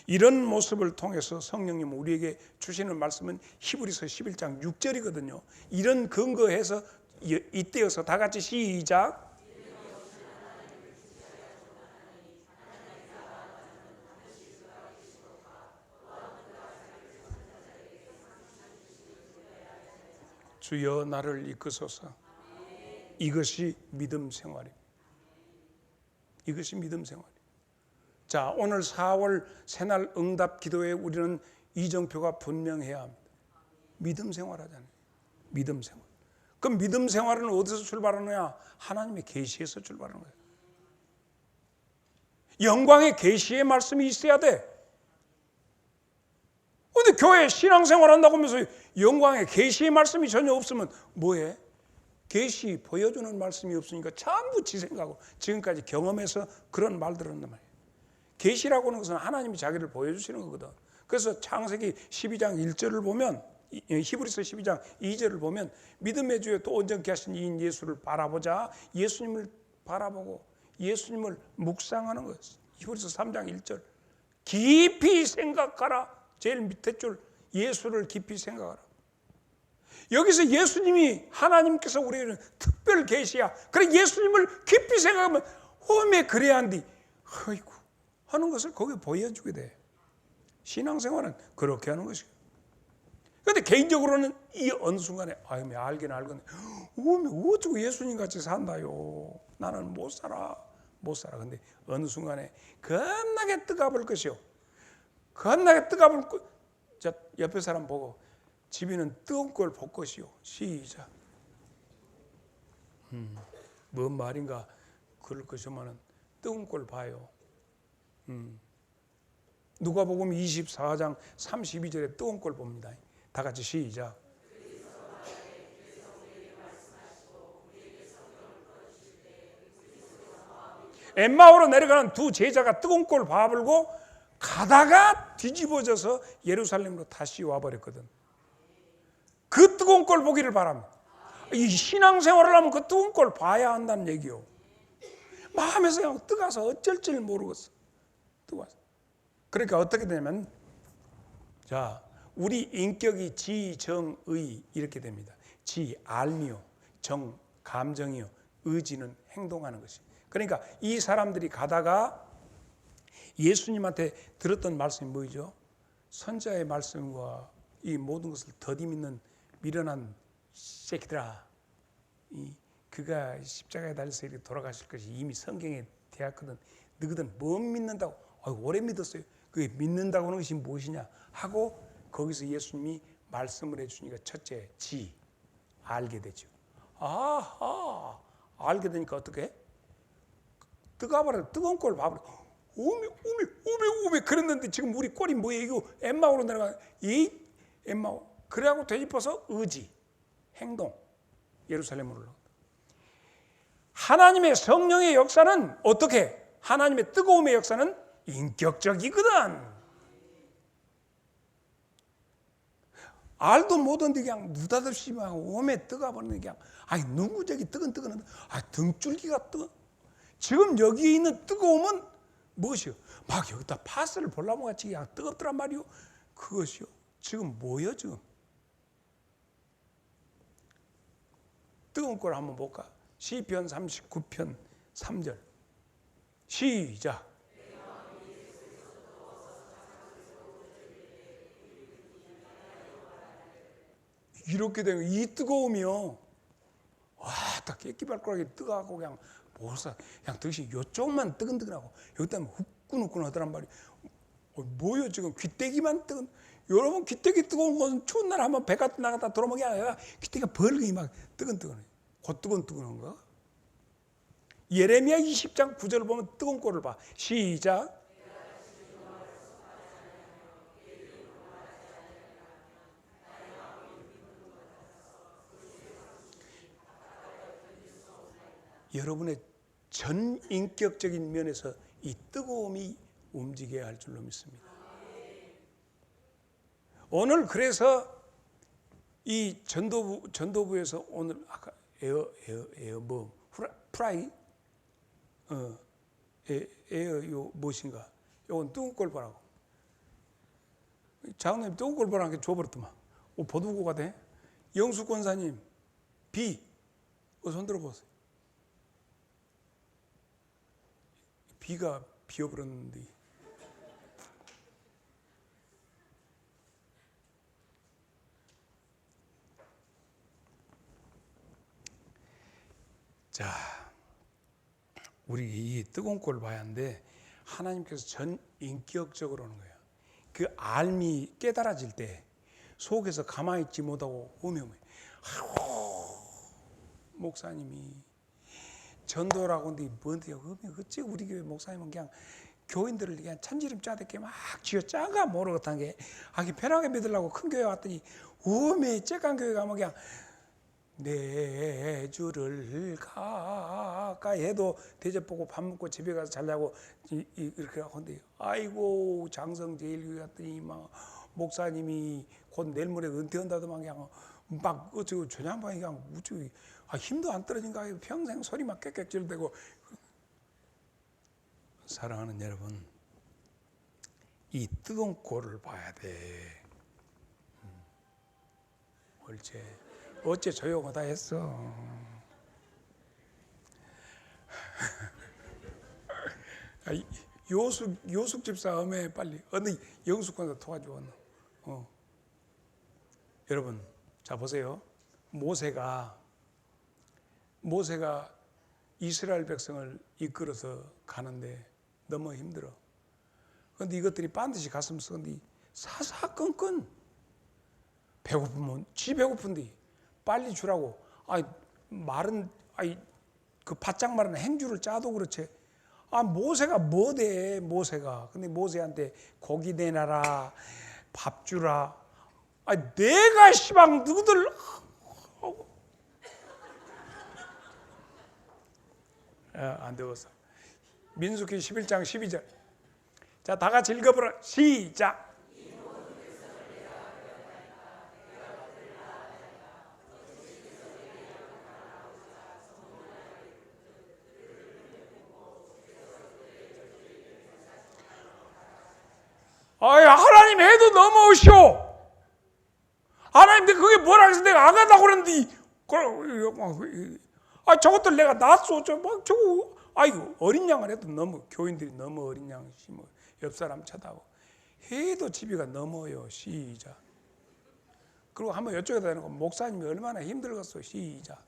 이런 모습을 통해서 성령님 우리에게 주시는 말씀은 히브리서 11장 6절이거든요. 이런 근거해서 이때여서 다 같이 시작. 주여 나를 이끄소서. 이것이 믿음 생활입니다. 이것이 믿음 생활입니다. 자, 오늘 4월 새날 응답 기도에 우리는 이정표가 분명해야 합니다. 믿음 생활하잖아요. 믿음 생활. 그럼 믿음 생활은 어디서 출발하느냐? 하나님의 계시에서 출발하는 거예요. 영광의 계시의 말씀이 있어야 돼. 근데 교회 신앙생활 한다고 하면서 영광의 계시의 말씀이 전혀 없으면 뭐해? 계시 보여주는 말씀이 없으니까 전부 지 생각하고 지금까지 경험해서 그런 말들을 한단 말이에요. 계시라고 하는 것은 하나님이 자기를 보여주시는 거거든. 그래서 창세기 12장 1절을 보면, 히브리서 12장 2절을 보면 믿음의 주여 또 온전케 하신 이인 예수를 바라보자. 예수님을 바라보고 예수님을 묵상하는 것. 히브리서 3장 1절. 깊이 생각하라. 제일 밑에 줄 예수를 깊이 생각하라. 여기서 예수님이 하나님께서 우리에게는 특별 계시야. 그래 예수님을 깊이 생각하면 왜 그래야 한디? 어이구 하는 것을 거기에 보여주게 돼. 신앙생활은 그렇게 하는 것이에요. 근데 개인적으로는 이 어느 순간에 아유, 알긴 알겠네. 어쩌고 예수님 같이 산다요. 나는 못 살아. 근데 어느 순간에 겁나게 뜨거울 것이요. 겁나게 뜨거울 것. 자, 옆에 사람 보고 집이는 뜨거운 걸 볼 것이요. 시작. 뭔 말인가 그럴 것이면은 뜨거운 걸 봐요. 누가복음 24장 32절에 뜨거운 걸 봅니다. 다 같이 시작. 엠마오로 내려가는 두 제자가 뜨거운 꼴 봐버리고 가다가 뒤집어져서 예루살렘으로 다시 와버렸거든. 그 뜨거운 꼴 보기를 바랍니다. 이 신앙생활을 하면 그 뜨거운 꼴 봐야 한다는 얘기요. 마음에서 그냥 뜨거워서 어쩔 줄 모르겠어. 뜨거워서. 그러니까 어떻게 되냐면, 자, 우리 인격이 지, 정, 의 이렇게 됩니다. 지, 알미요. 정, 감정이요. 의지는 행동하는 것이. 그러니까 이 사람들이 가다가 예수님한테 들었던 말씀이 뭐죠? 선자의 말씀과 이 모든 것을 더디 믿는 미련한 새끼들아, 그가 십자가에 달려서 이렇게 돌아가실 것이 이미 성경에 되었거든. 너희들 뭐 믿는다고? 오래 믿었어요. 그게 믿는다고 하는 것이 무엇이냐 하고 거기서 예수님이 말씀을 해주니까 첫째, 지, 알게 되죠. 아하, 알게 되니까 어떻게 해? 뜨거워버려. 뜨거운 꼴 봐버려. 우메 그랬는데 지금 우리 꼴이 뭐예요? 이거 엠마오로 내려가. 이 엠마오. 그래갖고 되짚어서 의지, 행동, 예루살렘으로 올라간다. 하나님의 성령의 역사는 어떻게? 하나님의 뜨거움의 역사는 인격적이거든. 알도 못한데 그냥 느닷없이 막 오메 뜨거워버리는 그냥 누구 저기 뜨근뜨근한 등줄기가 뜨거. 지금 여기 있는 뜨거움은 무엇이요? 막 여기다 파스를 볼라모 같이 그냥 뜨겁더란 말이요. 그것이요. 지금 뭐요 지금? 뜨거운 걸 한번 볼까? 시편 39편 3절 시작. 이렇게 되면 이 뜨거움이요. 와, 딱 깨끼발가락이 뜨거워하고 그냥 뭐사 그냥 듯이 요쪽만 뜨근뜨근하고 여기 때문에 후끈후끈 하더란 말이. 뭐요 지금 귀때기만 뜨근. 여러분 귀때기 뜨거운 것은 추운 날 한번 배 갖다 나갔다 돌아오게 아니라 귀때기가 벌겋게 막 뜨근뜨근해. 곧 뜨근뜨근한 거. 예레미야 20장 9절을 보면 뜨거운 꼴을 봐. 시작. 여러분의 전 인격적인 면에서 이 뜨거움이 움직여야 할 줄로 믿습니다. 오늘 그래서 이 전도부에서 오늘 아까 프라이 요 무엇인가 요건 뜨거운 꼴 보라고. 장로님 뜨거운 꼴 보라는 게 줘버렸더만. 보두고가 돼. 영수 권사님 비 손 들어보세요. 비가 비어버렸는데 자, 우리 이 뜨거운 꼴을 봐야 하는데 하나님께서 전 인격적으로 하는 거예요. 그 알미 깨달아질 때 속에서 가만히 있지 못하고 오면 목사님이 전도라고 하는데 뭔데요? 어째 우리 교회 목사님은 그냥 교인들을 그냥 참지름 짜대게 막 쥐어 짜가 모르겠다는 게 편하게 믿으려고 큰 교회 왔더니 오메 쬐깐 교회 가면 그냥 내 주를 가까이 해도 대접 보고 밥 먹고 집에 가서 자려고 이렇게 하는데 아이고 장성제일교회 갔더니 막 목사님이 곧 내일 모레 은퇴한다더만 그냥 막 어쩌고 저냥방이 그냥 우쭈 힘도 안 떨어진가 평생 소리만 꽥꽥 질대고. 사랑하는 여러분, 이 뜨거운 꼴을 봐야 돼. 어째 조용하다 했어. 요숙 집사 엄에 빨리 어느 영숙관에서 도와줘. 여러분, 자 보세요. 모세가 이스라엘 백성을 이끌어서 가는데 너무 힘들어. 그런데 이것들이 반드시 가슴 썩은데 사사건건 배고프면 지 배고픈데 빨리 주라고. 말은 그 바짝 마른 행주를 짜도 그렇지. 모세가 뭐대 모세가. 근데 모세한테 고기 내놔라, 밥 주라. 내가 시방 누구들 안 되었어. 민수기 11장 12절. 자, 다 같이 읽어보라. 시작. 하나님 해도 넘어오시오. 하나님, 그게 뭐라 해서 내가 안 간다고 그러는데, 저것들 내가 놨어. 저거, 어린 양을 해도 너무, 교인들이 너무 어린 양 심어. 옆 사람 쳐다보고. 해도 집이가 넘어요. 시작. 그리고 한번 이쪽에다 대놓고, 목사님이 얼마나 힘들겠어. 시작.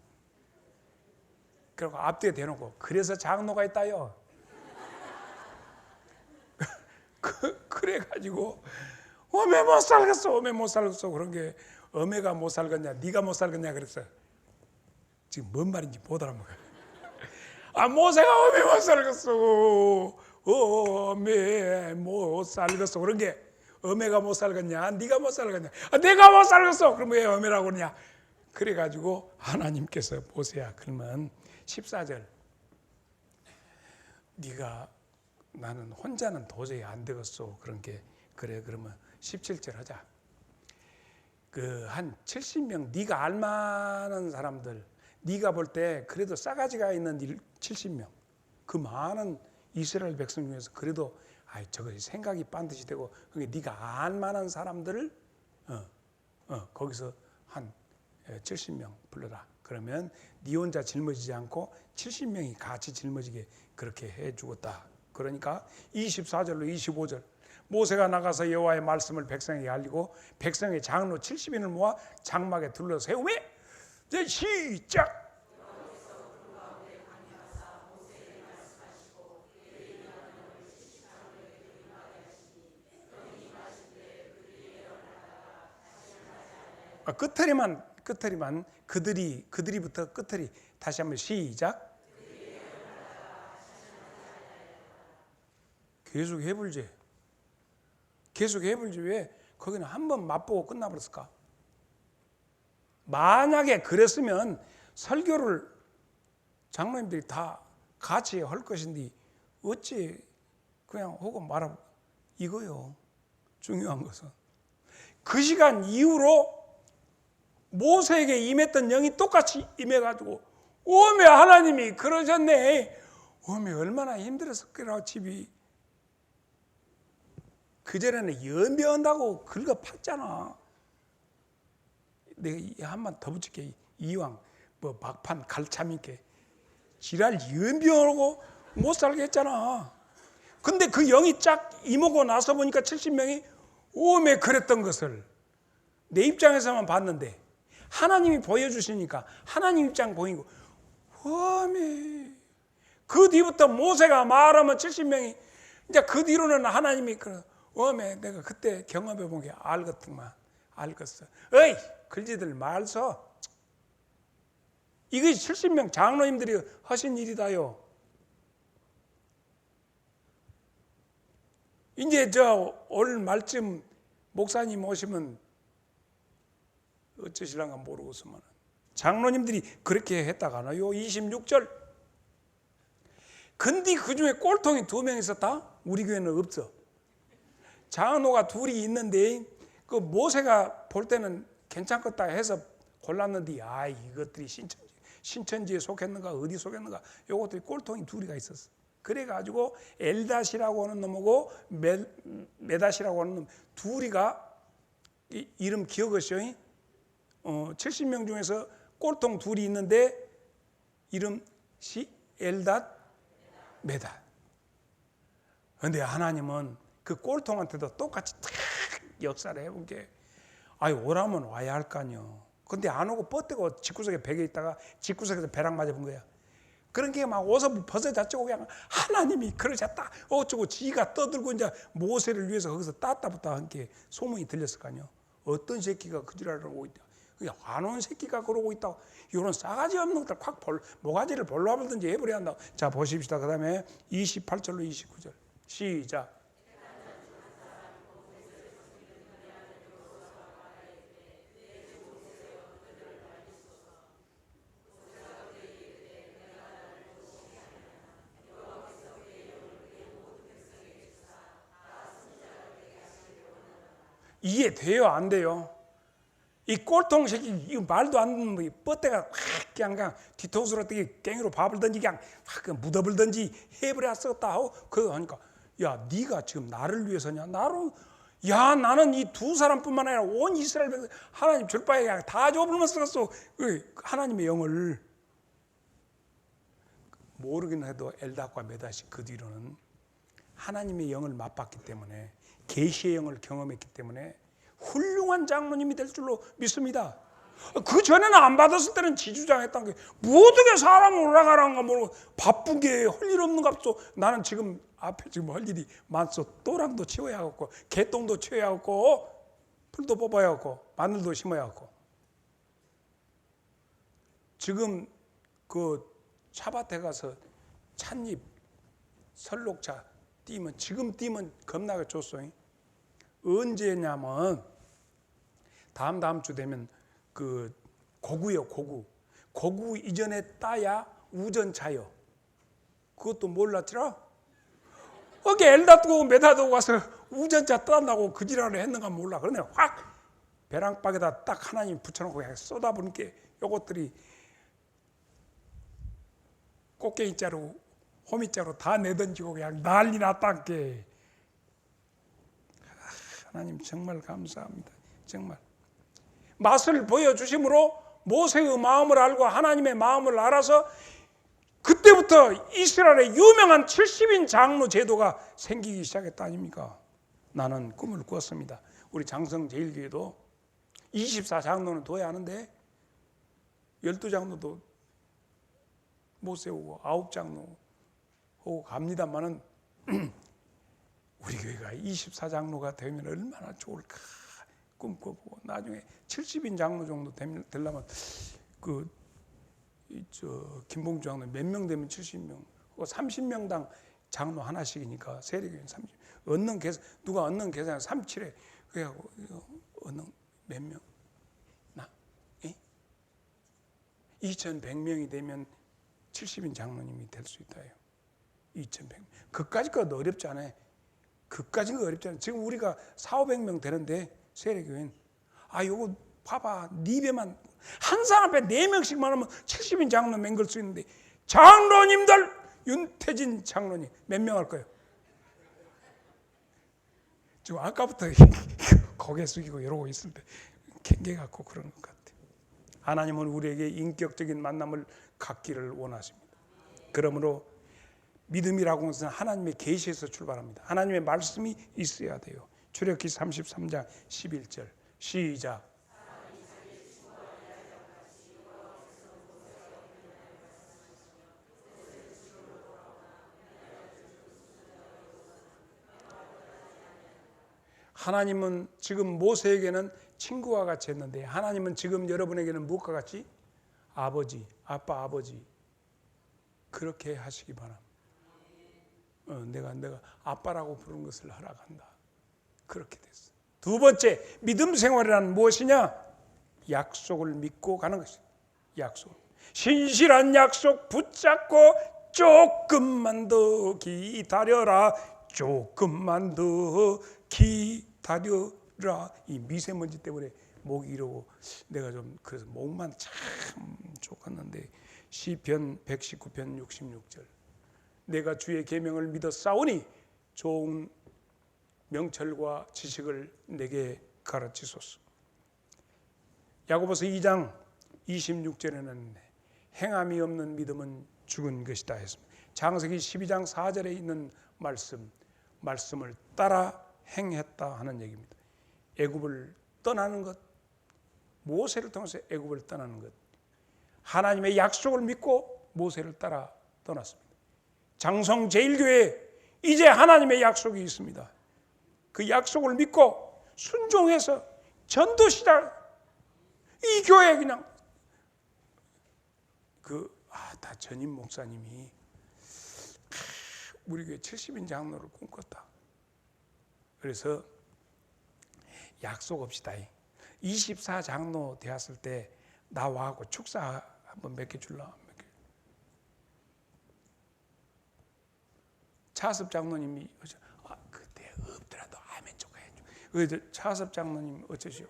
그리고 앞뒤에 대놓고, 그래서 장로가 있다요. 그래가지고 어메 못 살겠어. 그런 게 어메가 못 살겠냐, 네가 못 살겠냐 그랬어. 지금 뭔 말인지 못 알아먹어요. 모세가 어메 못 살겠어. 어메 못 살겠어. 그런 게 어메가 못 살겠냐, 네가 못 살겠냐, 내가 못 살겠어. 그럼 왜 어메라고 그러냐. 그래가지고 하나님께서 보세요. 그러면 14절, 네가 나는 혼자는 도저히 안 되겠어. 그런 게 그래. 그러면 17절 하자. 한 70명 네가 알만한 사람들, 네가 볼 때 그래도 싸가지가 있는 70명, 그 많은 이스라엘 백성 중에서 그래도 저거 생각이 반드시 되고, 그게 네가 알만한 사람들을 거기서 한 70명 불러라. 그러면 네 혼자 짊어지지 않고 70명이 같이 짊어지게 그렇게 해 주었다. 그러니까 24절로 25절, 모세가 나가서 여호와의 말씀을 백성에게 알리고 백성의 장로 70인을 모아 장막에 둘러 세우매. 이제 시작. 끝터리만 그들이부터 끝터리 다시 한번 시작. 계속 해불지. 왜 거기는 한번 맛보고 끝나버렸을까? 만약에 그랬으면 설교를 장로님들이 다 같이 할 것인데 어찌 그냥 하고 말아. 이거요. 중요한 것은 그 시간 이후로 모세에게 임했던 영이 똑같이 임해가지고 오메 하나님이 그러셨네. 오메 얼마나 힘들었을까 집이. 그전에는 연병한다고 긁어팠잖아. 내가 한 번 더 붙일게. 이왕 막판 갈참 있게 지랄 연병하고 못 살게 했잖아. 근데 그 영이 쫙 임하고 나서 보니까 70명이 오메 그랬던 것을 내 입장에서만 봤는데 하나님이 보여주시니까 하나님 입장 보이고 오메. 그 뒤부터 모세가 말하면 70명이 이제 그 뒤로는 하나님이 오메 내가 그때 경험해 본 게 알겠더만. 알겠어. 어이 글지들 말서. 이것이 70명 장로님들이 하신 일이다요. 이제 올 말쯤 목사님 오시면 어쩌실랑가 모르겠으면 장로님들이 그렇게 했다가나요. 26절. 근데 그 중에 꼴통이 2명 있었다? 우리 교회는 없어. 장로가 2이 있는데 그 모세가 볼 때는 괜찮겠다 해서 골랐는데 이것들이 신천지에 속했는가 어디 속했는가 요것들이 꼴통이 2가 있었어. 그래가지고 엘닷이라고 하는 놈하고 메닷이라고 하는 놈 2이가 이름 기억하시오. 70명 중에서 꼴통 2이 있는데 이름 엘닷, 메닷. 그런데 하나님은 그 꼴통한테도 똑같이 탁 역사를 해본 게 아이 오라면 와야 할 거 아니요. 근데 안 오고 뻗대고 집구석에 베개 있다가 집구석에서 벼락 맞아본 거야. 그런 게 막 옷을 벗어자치고 그냥 하나님이 그러셨다 어쩌고 지가 떠들고 이제 모세를 위해서 거기서 따따붙다 한 게 소문이 들렸을 거 아니요. 어떤 새끼가 그 지랄을 하고 있다. 안 온 새끼가 그러고 있다고. 이런 싸가지 없는 것들 확 모가지를 볼로 하든지 해버려야 한다고. 자 보십시다. 그 다음에 28절로 29절 시작. 이해돼요? 안 돼요? 이 꼴통 새끼 이 말도 안 듣는 뭐 뻗대가 확 그냥 뒤통수로 되게 깽이로 밥을 던지 그냥 확 무덤을 던지 해버렸었다 하고 그거 하니까 야 네가 지금 나를 위해서냐? 야 나는 이 두 사람뿐만 아니라 온 이스라엘 백성 하나님 줄 바에 그냥 다 줘버리면 쓰겠어. 하나님의 영을 모르긴 해도 엘닷과 메닷이 그 뒤로는 하나님의 영을 맛봤기 때문에 계시의 영을 경험했기 때문에 훌륭한 장로님이 될 줄로 믿습니다. 그 전에는 안 받았을 때는 지주장했던 게 모두게 사람을 올라가라는 거 모르고 바쁜 게 할 일 없는 값도 나는 지금 앞에 지금 할 일이 많소. 또랑도 치워야 하고 개똥도 치워야 하고 풀도 뽑아야 하고 마늘도 심어야 하고 지금 그 차밭에 가서 찻잎 설록차 띄면 지금 띄면 겁나게 좋소. 언제냐면 다음 주 되면 그 고구요 고구 이전에 따야 우전차요. 그것도 몰랐지라. 어게 엘닷고 메닷고 가서 우전차 딴다고 그 지랄을 했는가 몰라. 그러네 확 배랑박에다 딱 하나님 붙여놓고 그냥 쏟아부는 게 요것들이 꽃게이자루 호미자루 다 내던지고 그냥 난리 났단 게. 하나님 정말 감사합니다. 정말 맛을 보여주심으로 모세의 마음을 알고 하나님의 마음을 알아서 그때부터 이스라엘의 유명한 70인 장로 제도가 생기기 시작했다 아닙니까? 나는 꿈을 꾸었습니다. 우리 장성제일교회도 24장로는 둬야 하는데 12장로도 못 세우고 9장로 하고 갑니다만은 우리 교회가 24장로가 되면 얼마나 좋을까 꿈꿔보고 나중에 70인 장로 정도 되려면 김봉주 장로 몇 명 되면 70명 30명당 장로 하나씩이니까 세례교회는 30 얻는 계산 누가 얻는 계산 37에 그래갖고 얻는 몇 명? 나? 2100명이 되면 70인 장로님이 될 수 있다요. 2100명 그까짓 거 어렵지 않아요. 그까짓 거 어렵지 않아요. 지금 우리가 400~500명 되는데 세례교회는 요거 봐봐 네 배만 한 사람 앞에 4명씩만 하면 70인 장로 맹글 수 있는데 장로님들 윤태진 장로님 몇 명 할 거예요? 지금 아까부터 고개 숙이고 이러고 있을 때 캥겨갖고 그런 것 같아요. 하나님은 우리에게 인격적인 만남을 갖기를 원하십니다. 그러므로 믿음이라고 하는 것은 하나님의 계시에서 출발합니다. 하나님의 말씀이 있어야 돼요. 출애굽기 33장 11절 시작. 하나님은 지금 모세에게는 친구와 같이 했는데 하나님은 지금 여러분에게는 무엇과 같이? 아버지, 아빠, 아버지 그렇게 하시기 바랍니다. 내가 아빠라고 부르는 것을 허락한다. 그렇게 됐어. 두 번째 믿음 생활이란 무엇이냐? 약속을 믿고 가는 것이다. 약속. 신실한 약속 붙잡고 조금만 더 기다려라. 조금만 더 기다려라. 이 미세먼지 때문에 목이 이러고 내가 좀 그래서 목만 참 좋았는데 시편 119편 66절 내가 주의 계명을 믿어 싸우니 좋은 명철과 지식을 내게 가르치소서. 야고보서 2장 26절에는 행함이 없는 믿음은 죽은 것이다 했습니다. 창세기 12장 4절에 있는 말씀을 따라 행했다 하는 얘기입니다. 애굽을 떠나는 것, 모세를 통해서 애굽을 떠나는 것. 하나님의 약속을 믿고 모세를 따라 떠났습니다. 장성제일교회에 이제 하나님의 약속이 있습니다. 그 약속을 믿고 순종해서 전도 시작. 이 교회 그냥 다 전임 목사님이 우리 교회 70인 장로를 꿈꿨다. 그래서 약속합시다. 24장로 되었을 때 나와하고 축사 한번 몇 개 줄라. 차섭 장로님이 그때 없더라도 아멘 좀 해줘. 차섭 장로님 어쩌시오?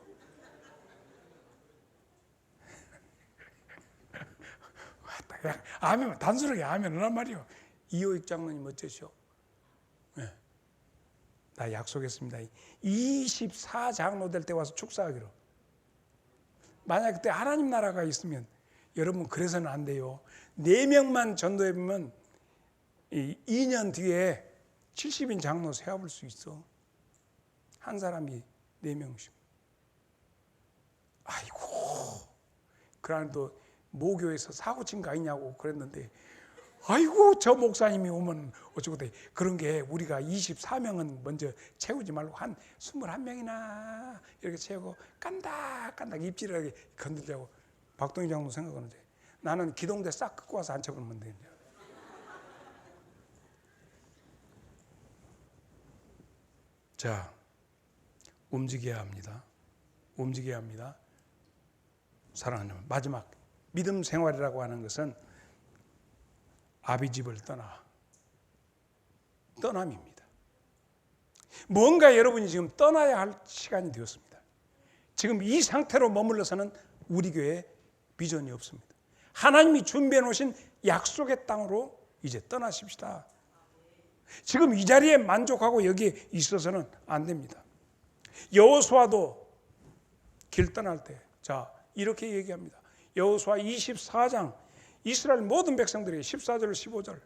그냥 아멘, 단순하게 아멘 하란 말이요. 이호익 장로님 어쩌시오? 네. 나 약속했습니다. 24장로 될 때 와서 축사하기로. 만약 그때 하나님 나라가 있으면 여러분 그래서는 안 돼요. 4명만 전도해보면 2년 뒤에 70인 장로 세워볼 수 있어. 한 사람이 4명씩. 아이고, 그러나 또 모교에서 사고친 거 아니냐고 그랬는데, 아이고 저 목사님이 오면 어쩌고 돼. 그런 게 우리가 24명은 먼저 채우지 말고 한 21명이나 이렇게 채우고 깐닥깐닥 입질하게 건들자고. 박동희 장로 생각하는데 나는 기동대 싹 끄고 와서 앉혀버리면 돼. 자, 움직여야 합니다. 움직여야 합니다. 사랑하는 여러분, 마지막 믿음 생활이라고 하는 것은 아비집을 떠남입니다. 뭔가 여러분이 지금 떠나야 할 시간이 되었습니다. 지금 이 상태로 머물러서는 우리 교회에 비전이 없습니다. 하나님이 준비해 놓으신 약속의 땅으로 이제 떠나십시다. 지금 이 자리에 만족하고 여기에 있어서는 안 됩니다. 여호수아도 길 떠날 때 이렇게 얘기합니다. 여호수아 24장 이스라엘 모든 백성들이 14절 15절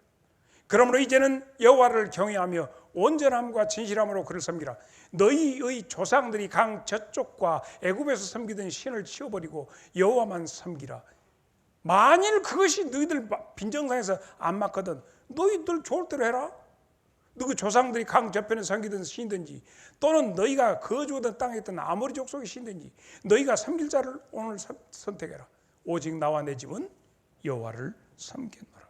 그러므로 이제는 여호와를 경외하며 온전함과 진실함으로 그를 섬기라. 너희의 조상들이 강 저쪽과 애굽에서 섬기던 신을 치워버리고 여호와만 섬기라. 만일 그것이 너희들 빈정상에서 안 맞거든 너희들 좋을 대로 해라. 너희 조상들이 강 저편에 섬기던 신이든지 또는 너희가 거주하던 땅에 있던 아모리 족속의 신이든지 너희가 섬길 자를 오늘 선택해라. 오직 나와 내 집은 여호와를 섬기노라.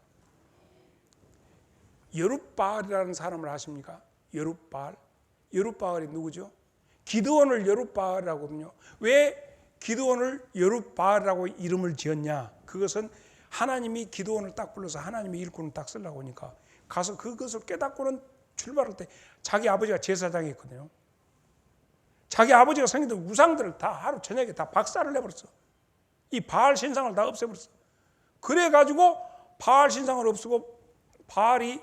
여룻바알이라는 사람을 아십니까? 여룻바알이 누구죠? 기드온을 여룻바알이라고 하거든요. 왜 기드온을 여룻바알이라고 이름을 지었냐? 그것은 하나님이 기드온을 딱 불러서 하나님의 일꾼을 딱 쓰려고 하니까 가서 그것을 깨닫고는 출발할 때 자기 아버지가 제사장이었거든요. 자기 아버지가 섬기던 우상들을 다 하루 저녁에 다 박살을 내버렸어. 이 바알 신상을 다 없애버렸어. 그래가지고 바알 신상을 없애고 바알이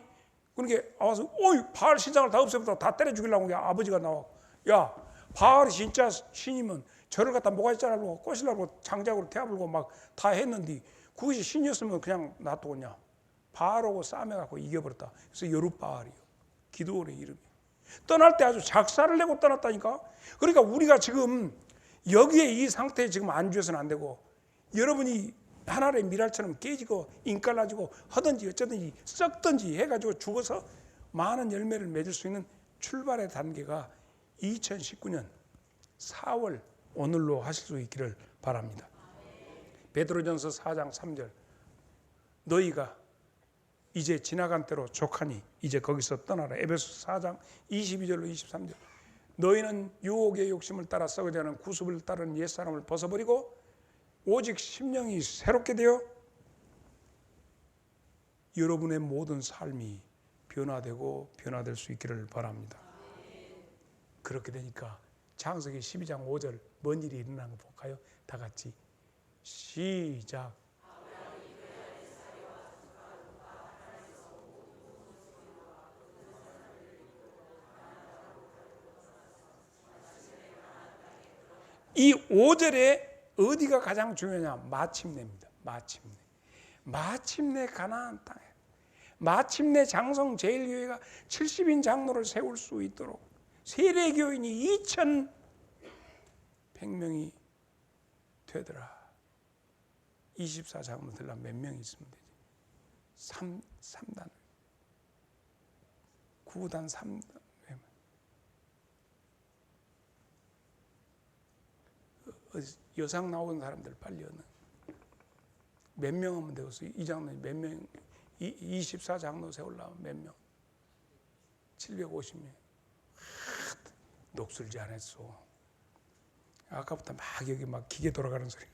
그렇게 와서 바알 신상을 다 없애버렸다고 다 때려 죽이려고 아버지가 나와. 야, 바알이 진짜 신이면 저를 갖다 모가지 자르고 꼬시려고 장작으로 태워불고 막 다 했는데 그것이 신이었으면 그냥 놔두겠냐. 바알하고 싸매갖고 이겨버렸다. 그래서 여룻바알이요. 기드온의 이름이. 떠날 때 아주 작사를 내고 떠났다니까. 그러니까 우리가 지금 여기에 이 상태에 지금 안주해서는 안 되고 여러분이 하나의 미랄처럼 깨지고 인깔나지고 하든지 어쩌든지 썩든지 해가지고 죽어서 많은 열매를 맺을 수 있는 출발의 단계가 2019년 4월 오늘로 하실 수 있기를 바랍니다. 베드로전서 4장 3절 너희가 이제 지나간 때로 족하니 이제 거기서 떠나라. 에베소 4장 22절로 23절 너희는 유혹의 욕심을 따라 썩어져 가는 구습을 따르는 옛사람을 벗어버리고 오직 심령이 새롭게 되어 여러분의 모든 삶이 변화되고 변화될 수 있기를 바랍니다. 그렇게 되니까 창세기 12장 5절 뭔 일이 일어나는 거 볼까요? 다 같이 시작. 이 5절에 어디가 가장 중요하냐? 마침내입니다. 마침내 가나안 땅에 마침내 장성제일교회가 70인 장로를 세울 수 있도록 세례교인이 2,100명이 되더라. 24장로들 몇 명 있으면 되지. 3단 9단 3단 여상 나오는 사람들 빨리 얻는 몇 명 하면 되겠어. 이 장로님 몇 명, 24장로 세우려면 몇 명? 750명. 녹슬지 않았어. 아까부터 막 여기 막 기계 돌아가는 소리가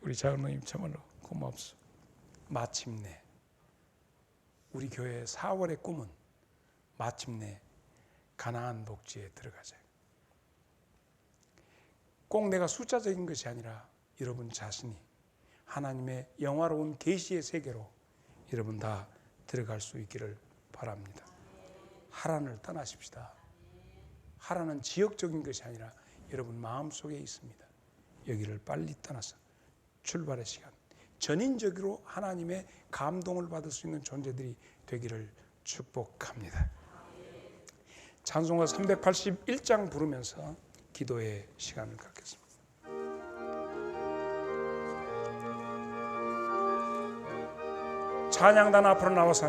우리 장로님 참말로 고맙소. 마침내 우리 교회의 4월의 꿈은 마침내 가나안 복지에 들어가자. 꼭 내가 숫자적인 것이 아니라 여러분 자신이 하나님의 영화로운 계시의 세계로 여러분 다 들어갈 수 있기를 바랍니다. 하란을 떠나십시다. 하란은 지역적인 것이 아니라 여러분 마음속에 있습니다. 여기를 빨리 떠나서 출발의 시간, 전인적으로 하나님의 감동을 받을 수 있는 존재들이 되기를 축복합니다. 찬송가 381장 부르면서 기도의 시간을 갖겠습니다. 찬양단 앞으로 나와서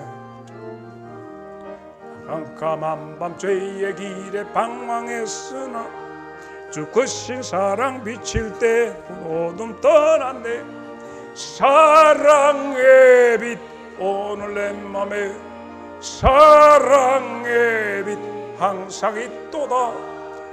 깜깜한 밤 죄의 길에 방황했으나 주 크신 사랑 비칠 때 어둠 떠났네. 사랑의 빛 오늘 내 맘에 사랑의 빛 항상 있도다.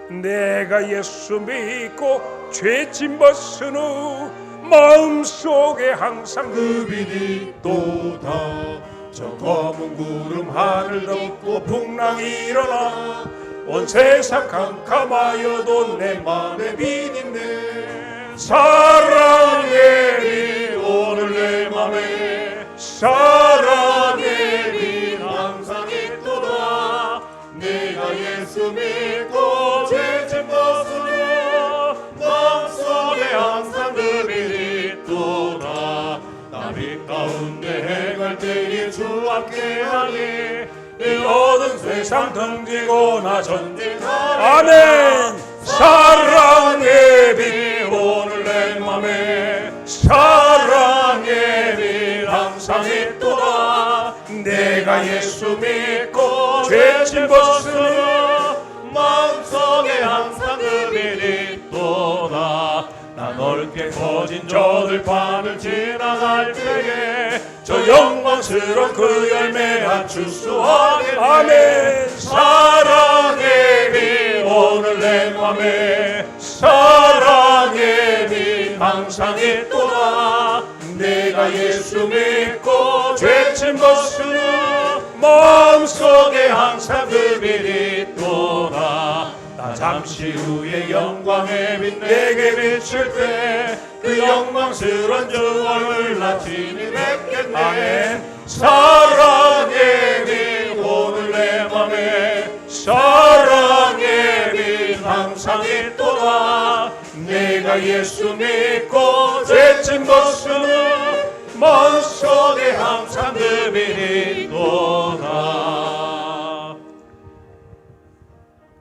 내가 예수 믿고 죄짐 벗은 후 마음속에 항상 그 빛이 있도다. 저 검은 구름 하늘 덮고 풍랑이 일어나 온 세상 캄캄하여도 내 맘에 빛 있네. 사랑의 빛 오늘 내 맘에 사랑의 빛 항상 있도다. 내가 예수 믿고 죄짐 벗으려 마음속에 항상 그 빛이 있도다. 나 빛 가운데 행할 때에 주 함께하니 이 어두운 세상 등지고 나 전진하리. 아멘. 사랑의 빛 오늘 내 맘에 사랑의 빛 항상 있도다. 내가 예수 믿고 죄짐 벗으려 마음속에 항상 그 빛이 있도다. 나 넓게 퍼진 저 들판을 지나갈 때에 저 영광스러운 그 열매가 추수하겠네. 아멘. 사랑의 빛 오늘 내 맘에 사랑의 빛 항상 있도다. 내가 예수 믿고 죄짐 벗으려 마음속에 항상 그 빛이 있도다. 나 잠시 후에 영광의 빛 내게 비칠 때 그 영광스러운 주 얼굴 나 친히 뵙겠네. 아멘. 사랑의 빛 오늘 내 맘에 사랑의 빛 항상 있도다. 내가 예수 믿고 죄짐 벗으려 마음속에 항상 그 빛이 있도다.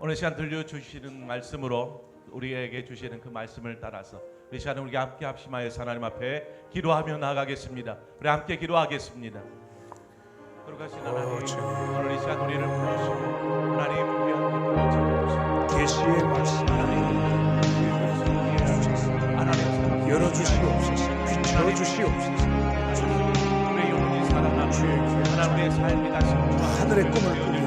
오늘 시간 들려주시는 말씀으로 우리에게 주시는 그 말씀을 따라서 우리 시간에 우리 함께 합심하여서 하나님 앞에 기도하며 나가겠습니다. 우리 함께 기도하겠습니다. 거룩하신 하나님, 오늘 이 시간 우리를 부르시고 하나님 우리 함께 들어주시고 계시의 말씀 하나님 열어주시옵소서. 비춰주시옵소서. 우리의 영혼이 살아나고 하나님의 삶이 다시 하늘의 꿈을 꾸며